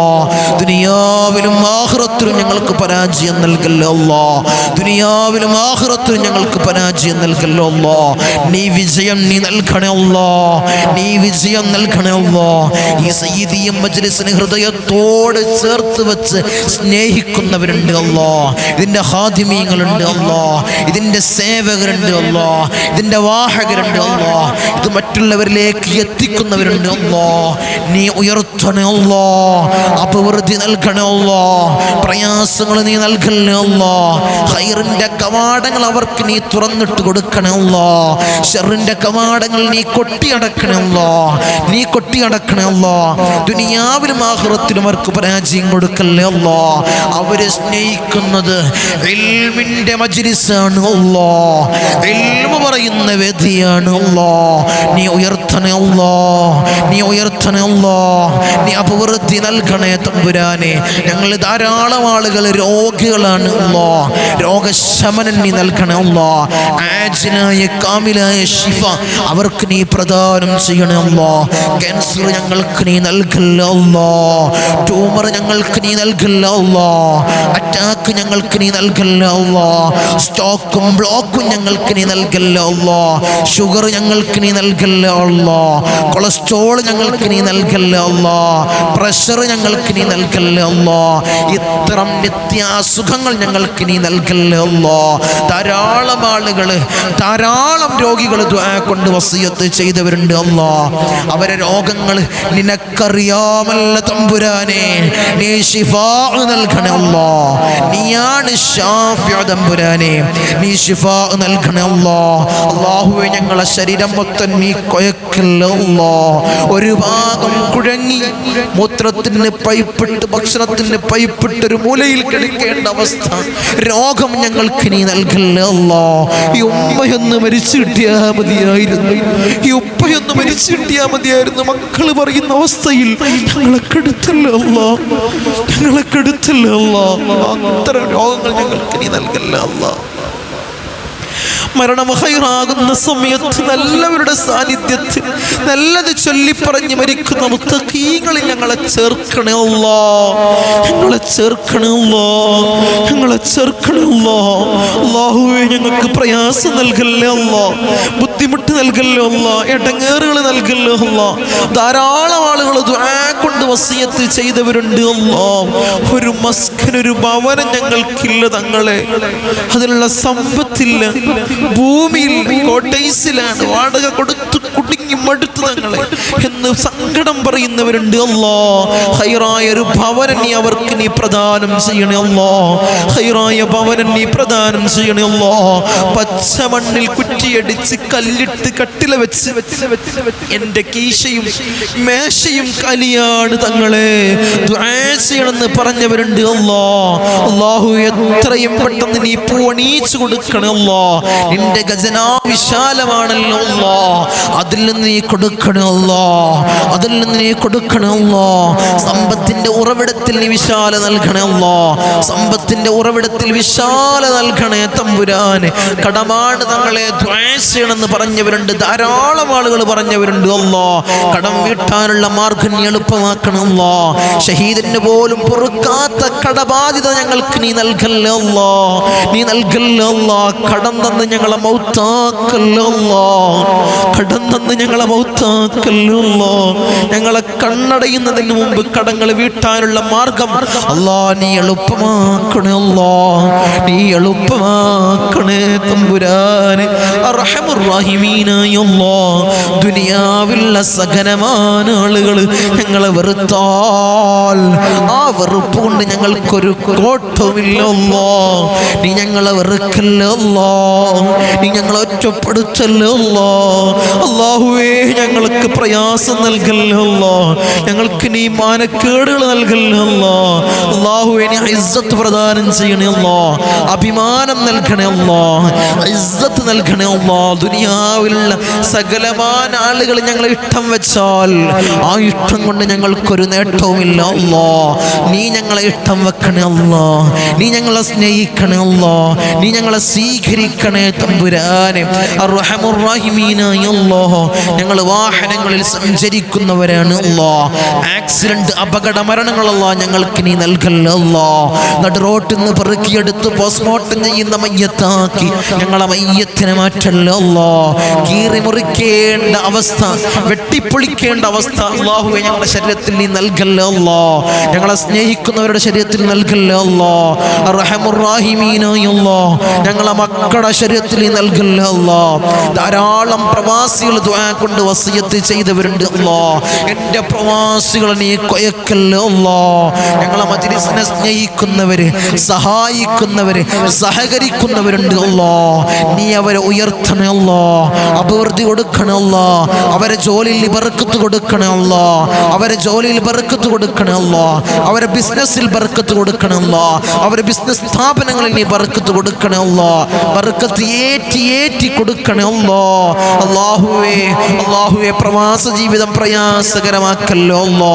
Speaker 1: ദുനിയാവിലും ആഖിറത്തിലും ഞങ്ങൾക്ക് പരാജയം നൽകല്ലേ അല്ലാ. ദുനിയാവിലും ആഖിറത്തിലും ഞങ്ങൾക്ക് പരാജയം നൽകല്ലേ അല്ലാ. നീ വിജയം നീ നൽകണേ അല്ലാ. നീ വിജയം നൽകണേ അല്ലാ. ഈ സയ്യിദിയ മജ്ലിസിനെ ഹൃദയത്തോട് ചേർത്ത് വെച്ച് സ്നേഹിക്കുന്നവരുണ്ട് അല്ലാ. ഇതിന്റെ ഖാദിമീങ്ങളുണ്ട് അല്ലാ. ഇതിന്റെ സേവകരുണ്ട് അല്ലാ. ഇതിന്റെ വാഹകരുണ്ട് അല്ലാ. ഇത് മറ്റുള്ളവരിലേക്ക് എത്തിക്കുന്നവരുണ്ട് അല്ലാ. നീ ഉയർത്തണേ അല്ലാ. അഭിവൃദ്ധി നൽകണേ അല്ലാ. പ്രയാസങ്ങൾ നീ നൽകണേ അല്ലാ. ഖൈറിന്റെ കവാടങ്ങൾ അവർക്ക് നീ തുറന്നിട്ട് കൊടുക്കണേ അല്ലാ. ശർറിന്റെ കവാടങ്ങൾ നീ കൊട്ടിയടക്കണേ അല്ലാ. നീ കൊട്ടിയടക്കണേ അല്ലാ. ദുനിയാവിലും ആഖിറത്തിലും അവർക്ക് പരാജയം കൊടുക്കല്ലേ അല്ലാ. അവരെ സ്നേഹിക്കുന്നത് ഇൽമിന്റെ മജ്ലിസാണ് അല്ലാഹ്, ഇൽമു പറയുന്ന വേദിയാണ് അല്ലാഹ്. നീ ഉയർത്തണേ അല്ലാഹ്, നീ ഉയർത്തണേ അല്ലാഹ്, നീ അഭിവൃദ്ധി നൽകണേ തമ്പുരാനെ. ഞങ്ങൾ ധാരാളം ആളുകൾ രോഗികളാണ് അല്ലാഹ്, രോഗശമനം നീ നൽകണേ അല്ലാഹ്. ആജിലായ കാമിലായ ശിഫ അവർക്ക് നീ പ്രദാനം ചെയ്യണേ അല്ലാഹ്. ക്യാൻസർ ഞങ്ങൾക്ക് നീ നൽകല്ല അല്ലാഹ്, ട്യൂമർ ഞങ്ങൾക്ക് നീ നൽകല്ല അല്ലാഹ്, അറ്റാക്ക് ഞങ്ങൾക്ക് നീ നൽകല്ല അല്ലാഹ്, സ്റ്റോക്കും ബ്ലോക്കും ഞങ്ങൾക്ക് നീ നൽകല്ല അല്ലാഹ്, ഷുഗർ ഞങ്ങൾക്ക് നീ നൽകല്ല അല്ലാഹ്, കൊളസ്ട്രോൾ ഞങ്ങൾക്ക് നീ നൽകല്ല അല്ലാഹ്, പ്രഷർ ഞങ്ങൾക്ക് നീ നൽകല്ല അല്ലാഹ്, ഇത്തരം നിത്യാസുഖങ്ങൾ ഞങ്ങൾക്ക് നീ നൽകല്ല അല്ലാഹ്. ധാരാളം ആളുകൾ, ധാരാളം രോഗികൾ ദുആ കൊണ്ട് വസിയത്ത് ചെയ്തവരുണ്ട് അല്ലാഹ്. അവരെ രോഗങ്ങൾ നിനക്കറിയാമല്ല തമ്പുരാനെ, നീ ശിഫാ നൽകണേ അല്ലാഹ്. നീയാണ് ശാഫി തമ്പുരാനെ, നീ ശിഫാ നൽകണേ അല്ലാഹ്. അല്ലാഹുവേ ഞങ്ങളെ ശരീരം മൊത്തം നീ കൊയക്കല്ല അല്ലാഹ്. ഒരു ഭാഗം കുഴങ്ങി മൂത്രത്തിന് പൈപ്പിട്ട് ഭക്ഷണത്തിന് പൈപ്പിട്ട് ഒരു മൂലയിൽ കിടക്കേണ്ട അവസ്ഥ, രോഗം ഞങ്ങൾക്ക് നീ നൽകല്ല അല്ലാഹ്. ഈ ഉമ്മയൊന്ന് മരിച്ചു കിട്ടിയാ മതിയായിരുന്നു, ഈ ഉപ്പയൊന്ന് മരിച്ചു കിട്ടിയാ മതിയായിരുന്നു. മക്കള് പറയുന്ന അവസ്ഥയിൽ ഞങ്ങളെ കെടുത്തല്ല അല്ലാഹ്, ഞങ്ങളെ കെടുത്തല്ല അല്ലാഹ്. അത്തരം രോഗങ്ങൾ ഞങ്ങൾക്ക് നീ നൽകല്ല അല്ലാഹ്. മരണം ഹൈറാകുന്ന സമയത്ത് നല്ലവരുടെ സാന്നിധ്യത്തിൽ നല്ലത് ചൊല്ലിപ്പറഞ്ഞ് മരിക്കുന്ന മുത്തഖീങ്ങളിൽ ഞങ്ങളെ ചേർക്കണേ അല്ലാഹ്, ഞങ്ങളെ ചേർക്കണേ അല്ലാഹ്, ഞങ്ങളെ ചേർക്കണേ അല്ലാഹ്. അല്ലാഹുവേ ഞങ്ങൾക്ക് പ്രയാസം നൽകല്ലേ അല്ലാഹ്, ബുദ്ധിമുട്ട് നൽകല്ലേ അല്ലാഹ്, ഇടങ്ങേറുകൾ നൽകല്ലേ അല്ലാഹ്. ധാരാളം ആളുകൾ ദുആ കൊണ്ട് വസിയത്ത് ചെയ്തവരുണ്ട് അല്ലാഹ്. ഒരു മസ്കൻ, ഒരു ഭവനം ഞങ്ങൾക്കില്ല തങ്ങളെ, അതിനുള്ള സമ്പത്തില്ല, ഭൂമിയിൽ കോട്ടേഴ്സിലാണ്, വാടക കൊടുത്ത് കുടുങ്ങി മടുത്തു തങ്ങളെ എന്ന് സങ്കടം പറയുന്നവരുണ്ട് അല്ലാഹ്. ഹൈറായ ഒരു ഭവനം നീ അവർക്ക് നീ പ്രദാനം ചെയ്യണേ അല്ലാഹ്, ഹൈറായ ഭവനം നീ പ്രദാനം ചെയ്യണേ അല്ലാഹ്. പച്ച മണ്ണിൽ കുറ്റിയടിച്ച് കല്ലിട്ട് കട്ടില വെച്ച് എൻ്റെ കീശയും മേശയും കലിയാണ് തങ്ങളെ, ദുആ ചെയ്യണമെന്ന് പറഞ്ഞവരുണ്ട് അല്ലാഹ്. അല്ലാഹു എത്രയും പെട്ടെന്ന് നീ പൂവണീച്ചു കൊടുക്കണേ അല്ലാഹ്. നിന്റെ ഖജനാ വിശാലമാണല്ലോ അല്ലാഹ്, അതിൽ നിന്ന് നീ കൊടുക്കണേ അല്ലാഹ്, അതിൽ നിന്ന് നീ കൊടുക്കണേ അല്ലാഹ്. സമ്പത്തിന്റെ ഉറവിടത്തിൽ നീ വിശാല നൽകണേ അല്ലാഹ്, സമ്പത്തിന്റെ ഉറവിടത്തിൽ വിശാല നൽകണേ തമ്പുരാനെ. കടമാണ് തങ്ങളെ ദുആ ചെയ്യണമെന്ന് പറഞ്ഞവരുണ്ട്, ധാരാളം ആളുകൾ പറഞ്ഞവരുണ്ട് അല്ലാഹ്. കടം വീട്ടാനുള്ള മാർഗം നീ എളുപ്പമാക്കണം അല്ലാഹ്. ഷഹീദിന് പോലും പൊറുക്കാത്ത കടബാധ്യത ഞങ്ങൾക്ക് നീ നൽകല്ലേ അല്ലാഹ്, നീ നൽകല്ലേ അല്ലാഹ്. കടം തന്ന് ഞങ്ങളെ മൗത്താക്കല്ലേ അല്ലാഹ്, കടം തന്ന് ഞങ്ങളെ മൗത്താക്കല്ലേ അല്ലാഹ്. ഞങ്ങളെ കണ്ണടയുന്നതിന് മുമ്പ് കടങ്ങൾ വീട്ടാനുള്ള മാർഗം അല്ലാഹ് നീ എളുപ്പമാക്കണേ അല്ലാഹ്, നീ എളുപ്പമാക്കണേ തമ്പുരാനെ. അർഹമുർ റഹീമീനായ അല്ലാഹ്, ദുനിയാവിലുള്ള സകലമായ ആളുകൾ ഞങ്ങളെ വെറുത്താൽ ആ വെറുപ്പ് കൊണ്ട് ഞങ്ങൾക്കൊരു കോട്ടവുമില്ല അല്ലാഹ്. നീ ഞങ്ങളെ വെറുക്കല്ലേ അല്ലാഹ്, നീ ഞങ്ങളെ ഒറ്റപ്പെടുത്തല്ലേ അല്ലാഹ്. അല്ലാഹുവേ ഞങ്ങൾക്ക് പ്രയാസം നൽകല്ലേ അല്ലാഹ്, ഞങ്ങൾക്ക് നീ മാനക്കേടുകൾ നൽകല്ലേ അല്ലാഹ്. അല്ലാഹുവേ നീ ഇസ്സത്ത് പ്രദാനം ചെയ്യണേ അല്ലാഹ്, അഭിമാനം നൽകണേ അല്ലാഹ്, ഇസ്സത്ത് നൽകണേ അല്ലാഹ്. ദുനിയാവിലുള്ള സകലമായ ആളുകൾ ഞങ്ങളെ ഇഷ്ടം വെച്ചാൽ ആ ഇഷ്ടം കൊണ്ട് ഞങ്ങൾക്കൊരു നേട്ടവുമില്ല അല്ലാഹ്. നീ ഞങ്ങളെ ഇഷ്ടം വെക്കണേ അല്ലാഹ്, നീ ഞങ്ങളെ സ്നേഹിക്കണേ അല്ലാഹ്, നീ ഞങ്ങളെ സ്വീകരിക്കണേ തമ്പുരാനെ. അർഹമുർ റഹീമീനായ അല്ലാഹ്, ഞങ്ങൾ വാഹനങ്ങളിൽ സഞ്ചരിക്കുന്നവരാണ് അല്ലാഹ്. ആക്സിഡന്റ്, അപകട മരണങ്ങൾ അല്ലാഹ് ഞങ്ങൾക്ക് നീ നൽകല്ലേ അല്ലാഹ്. നടു റോട്ടിൽ നിന്ന് പെറുക്കിയെടുത്ത് പോസ്റ്റ്മോർട്ടം ചെയ്യുന്ന മയ്യത്താക്കി ഞങ്ങളെ മയ്യത്തിനെ മാറ്റല്ലേ അല്ലാഹ്. കീറി മുറിക്കേണ്ട അവസ്ഥ, വെട്ടിപ്പൊളിക്കേണ്ട അവസ്ഥ അല്ലാഹുവേ ഞങ്ങളുടെ ശരീരത്തിൽ നീ നൽകല്ലേ അല്ലാഹ്. ഞങ്ങളെ സ്നേഹിക്കുന്നവരുടെ ശരീരത്തിൽ നൽകല്ലേ അല്ലാഹ്. അർഹമുർ റഹീമീനായ അല്ലാഹ്, ഞങ്ങളെ മക്കളുടെ ശരീരത്തിൽ നീ നൽകല്ലേ അല്ലാഹ്. ധാരാളം പ്രവാസികൾ ദുആ കൊണ്ട് വസിയത്ത് ചെയ്തവരുണ്ട് അല്ലാഹ്. എൻ്റെ പ്രവാസികളെ നീ കൊയക്കല്ലേ അല്ലാഹ്. ഞങ്ങളെ മജ്ലിസിനെ സ്നേഹിക്കുന്നവര്, സഹായിക്കുന്നവര്, സഹകരിക്കുന്നവരുണ്ട് അല്ലാഹ്. നീ അവരെ ഉയർത്തണേ അല്ലാഹ്, അഭിവൃദ്ധി കൊടുക്കണേ അല്ലാഹ്. അവരെ ജോലിയിൽ ബർക്കത്ത് കൊടുക്കണേ അല്ലാഹ്, അവരെ ജോലിയിൽ ബർക്കത്ത് കൊടുക്കണേ അല്ലാ, അവരെ ബിസിനസ്സിൽ ബർക്കത്ത് കൊടുക്കണേ അല്ലാ, അവരെ ബിസിനസ് സ്ഥാപനങ്ങളിൽ നീ ബർക്കത്ത് കൊടുക്കണേ അല്ലാ, ബർക്കത്ത് ഏറ്റി കൊടുക്കണേ അല്ലാ. അല്ലാഹുവേ പ്രവാസ ജീവിതം പ്രയാസകരമാക്കല്ലോ അല്ലാ,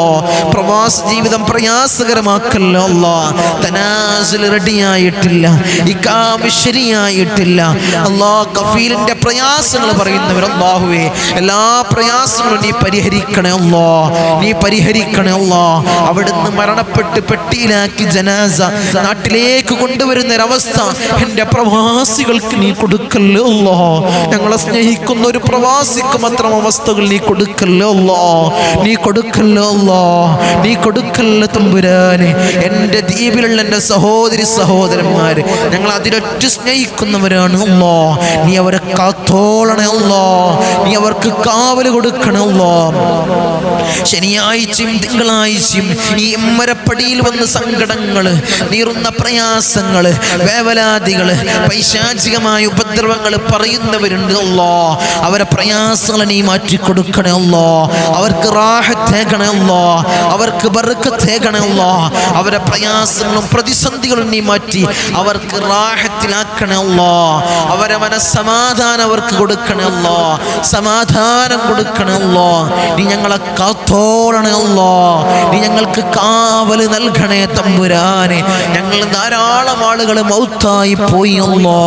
Speaker 1: പ്രവാസ ജീവിതം പ്രയാസകരമാക്കല്ലോ അല്ലാ. തനാസുൽ റെഡിയായിട്ടില്ല, ഇഖാമ ശരിയായിട്ടില്ല അല്ലാ. കഫീലിന്റെ പ്രയാസങ്ങൾ പറയുന്നവർ അല്ലാഹുവേ എല്ലാ പ്രയാസങ്ങളും നീ പരിഹരിക്കണേ അല്ലാ, നീ പരിഹരിക്കണേ അല്ലാ. അവിടുന്ന് മരണപ്പെട്ട് പെട്ടിയിലാക്കി ജനാസ നാട്ടിലേക്ക് കൊണ്ടുവരുന്ന ഒരവസ്ഥ എൻ്റെ പ്രവാസികൾക്ക് നീ കൊടുക്കല്ലോ അല്ലാ. ഞങ്ങളെ സ്നേഹിക്കുന്ന ഒരു പ്രവാസിക്കും അത്തരം അവസ്ഥകൾ നീ കൊടുക്കല്ലോ അല്ലാ, നീ കൊടുക്കല്ലോ അല്ലാ, നീ കൊടുക്കല്ലോ തമ്പുരാനെ. എൻ്റെ ദ്വീപിലുള്ള എൻ്റെ സഹോദരി സഹോദരന്മാർ ഞങ്ങൾ അതിലൊറ്റ സ്നേഹിക്കുന്നവരാണ് അല്ലാ. നീ അവരെ കാത്തോളണേ അല്ലാ, നീ അവർക്ക് കാവൽ കൊടുക്കണേ അല്ലാ. ശനിയാഴ്ചയും തിങ്കളാഴ്ചയും ഈ മരപ്പടിയിൽ വന്ന് സങ്കടങ്ങൾ, നീറുന്ന പ്രയാസങ്ങൾ, വേവലാതികൾ, പൈശാചികമായ ഉപദ്രവങ്ങൾ പറയുന്നവരുണ്ട് അല്ലാ. അവരെ പ്രയാസങ്ങളെ നീ മാറ്റിക്കൊടുക്കണേ അല്ലാ, അവർക്ക് റാഹത്തേകണേ അല്ലാ, അവർക്ക് ബർക്കത്തേകണേ അല്ലാ. അവരെ പ്രയാസങ്ങളും പ്രതിസന്ധികളും നീ മാറ്റി അവർക്ക് റാഹത്തിലാക്കണേ അല്ലാ. അവരെ മനസ്സമാധാനം അവർക്ക് കൊടുക്കണേ അല്ലാ, സമാധാനം കൊടുക്കണേ അല്ലാ. നീ ഞങ്ങളെ കാത്തോളണേ അല്ലാ, നീ ഞങ്ങൾക്ക് കാവല് നൽകണേ തമ്പുരാനെ. ഞങ്ങൾ ധാരാളം ആളുകൾ മൗത്തായി പോയി അല്ലാ.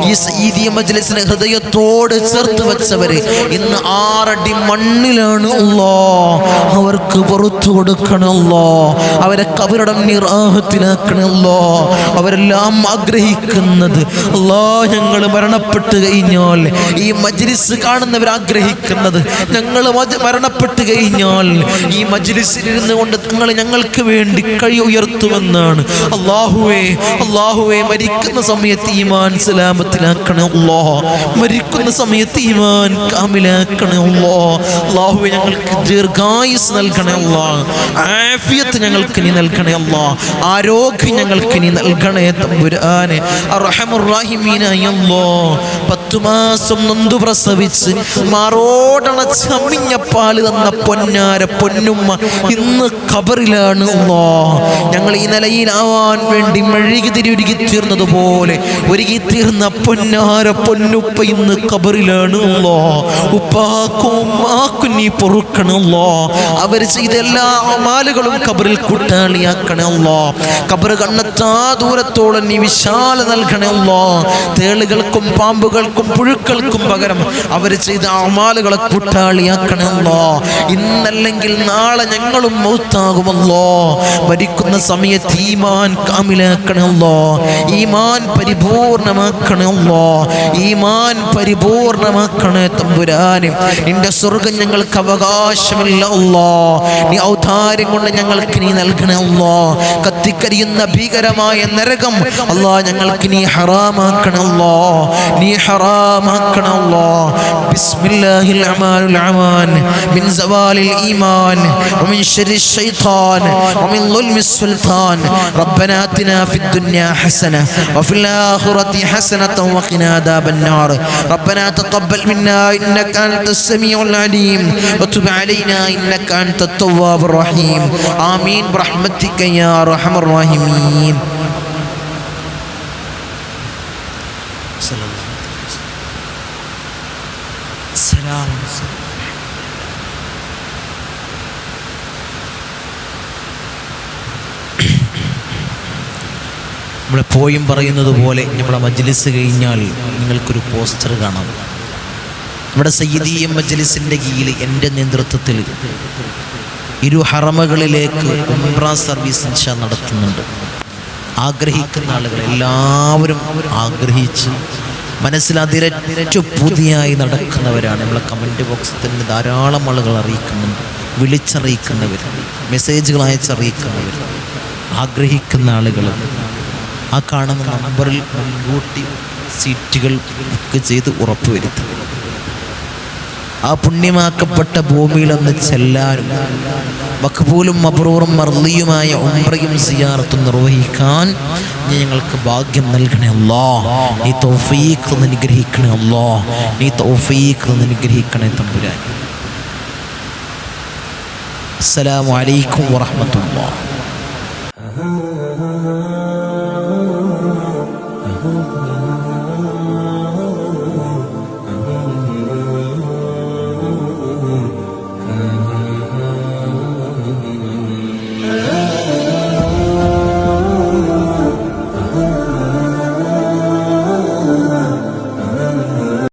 Speaker 1: ഈ സയ്യിദിയ മജ്ലിസിനെ ഹൃദയത്തോട് ചേർത്ത് വെച്ചവര് ഇന്ന് 6 അടി മണ്ണിലാണ് അല്ലാ. അവർക്ക് പുറത്തു കൊടുക്കണം അല്ലാ, അവരെ കബറിടം നിറാഹത്തിലാക്കണം അല്ലാ. അവരെല്ലാം ആഗ്രഹിക്കുന്നത് അല്ലാ, ഞങ്ങൾ മരണപ്പെട്ട് കഴിഞ്ഞാൽ ഈ മജ്ലിസ് കാണുന്നവർ ആഗ്രഹിക്കുന്നത് ഞങ്ങൾ മരണപ്പെട്ട് കഴിഞ്ഞാൽ ഈ മജ്ലിസിലിരുന്ന് കൊണ്ട് നിങ്ങൾ ഞങ്ങൾക്ക് വേണ്ടി കൈ ഉയർത്തുമെന്നാണ്. അല്ലാഹുവേ മരിക്കുന്ന സമയത്ത് ഈമാൻ സലാമത്തിലാക്കണേ അല്ലാ, മരിക്കുന്ന സമയത്ത് ഈമാൻ കാമിലാക്കണേ അല്ലാ. അല്ലാഹുവേ ഞങ്ങൾക്ക് ദീർഘായുസ് നൽകണേ അല്ലാ, ആഫിയത്ത് ഞങ്ങൾക്ക് നീ നൽകണേ അല്ലാ, ആരോഗ്യം ഞങ്ങൾക്ക് നീ നൽകണേ തമ്പുരാനെ. അർഹമുർ റഹീമീനായ അല്ലാ, 10 മാസം നൊന്തു പ്രസവിച്ച് മാറോടണച്ച് അമ്മിഞ്ഞ പാല് തന്ന പൊന്നാര പൊന്നുമ്മ ഇന്ന് ഖബറിലാണ് അല്ലാ. ഞങ്ങൾ ഈ നിലയിലാവാൻ വേണ്ടി മെഴുകുതിരി തീർന്നതുപോലെ ഒരുകി തീർന്ന പൊന്നാര പൊന്നുപ്പ ഇന്ന് ഖബറിലാണ് അല്ലാ. ഉപ്പാക്കും ഉമ്മാക്കും നീ പൊറുക്കണം അല്ലാ, അവർ ചെയ്ത എല്ലാ അമാലുകളും ഖബറിൽ കൂട്ടാളിയാക്കണേ അല്ലാ. ഖബർ കണ്ണെത്താ ദൂരത്തോളം നീ വിശാല നൽകണേ അല്ലാ. തേളുകൾക്കും പാമ്പുകൾക്കും പുഴുക്കൾക്കും പകരം അവർ ചെയ്ത അമാലുകളെ കൂട്ടാളിയാക്കണേ അല്ലാ. ഇന്നല്ലെങ്കിൽ നാളെ ഞങ്ങളും മൗത്താകുമല്ലോ. മരിക്കുന്ന സമയത്ത് ഈമാൻ കാമിലാക്കണേ അല്ലാ, ഈമാൻ പരിപൂർണമാക്കണേ അല്ലാ, ഈമാൻ പരിപൂർണമാക്കണേ തമ്പുരാനെ. നിന്റെ സ്വർഗ്ഗം ഞങ്ങൾക്ക് അവകാശമില്ല അല്ലാ, നീ ഔദാര്യം കൊണ്ട് ഞങ്ങൾക്ക് നീ നൽകണേ അല്ലാ. കത്തിക്കരിയുന്ന ഭീകരമായ നരകം അല്ലാ ഞങ്ങൾക്ക് നീ ഹറാമാക്കണേ അല്ലാ, നീ ഹറാമാക്കണേ അല്ലാ. ബിസ്മില്ലാഹിൽ അമാനുൽ അമാൻ മിൻ സവാലിൽ ഈമാൻ വമിൻ ശർരി ശൈത്താൻ വമിൻ ളുൽമിസ് സുൽത്താൻ. റബ്ബനാ ആതിനാ ഫിദ് ദുനിയാ ഹസന വഫിൽ ആഖിറതി ഹസനതൻ വഖിനാ അദാബൻ നാർ. റബ്ബനാ തഖബ്ബൽ മിന്നാ ഇന്നക അൻതസ് സമീഉൽ അലീം വതുബ് അലൈനാ ഇന്നക അൻതത് തവ്വാബുർ റഹീം. ആമീൻ ബിറഹ്മതിക യാ അർഹമർ റഹീമീൻ. നമ്മളെപ്പോഴും പറയുന്നത് പോലെ നമ്മുടെ മജ്ലിസ് കഴിഞ്ഞാൽ നിങ്ങൾക്കൊരു പോസ്റ്റർ കാണാം. നമ്മുടെ സയ്യിദിയ മജ്ലിസിൻ്റെ കീഴിൽ എൻ്റെ നേതൃത്വത്തിൽ 2 ഹറമകളിലേക്ക് ഉംറ സർവീസ് ഇൻഷാ നടത്തുന്നുണ്ട്. ആഗ്രഹിക്കുന്ന ആളുകൾ എല്ലാവരും ആഗ്രഹിച്ച് മനസ്സിലതിരറ്റു പുതിയായി നടക്കുന്നവരാണ്. നമ്മളെ കമൻറ്റ് ബോക്സിൽ തന്നെ ധാരാളം ആളുകൾ അറിയിക്കുന്നുണ്ട്, വിളിച്ചറിയിക്കുന്നവർ, മെസ്സേജുകൾ അയച്ചറിയിക്കുന്നവർ, ആഗ്രഹിക്കുന്ന ആളുകൾ ആ കാണുന്ന നമ്പറിൽ മുൻകൂട്ടി സീറ്റുകൾ ബുക്ക് ചെയ്ത് ഉറപ്പുവരുത്തുക. ആ പുണ്യമാക്കപ്പെട്ട ഭൂമിയിലൊന്ന് ചെല്ലാനും മഖ്ബൂലും മബ്റൂറും മർളിയുമായ ഉംറയും സിയാറത്തും നിർവഹിക്കാൻ ഞങ്ങൾക്ക് ഭാഗ്യം നൽകണേ അല്ലാഹ്. നീ തൗഫീഖ് അനുഗ്രഹിക്കണേ അല്ലാഹ്, നീ തൗഫീഖ് അനുഗ്രഹിക്കണേ തമ്പുരാൻ. അസ്സലാമു അലൈക്കും വറഹ്മത്തുള്ളാഹി.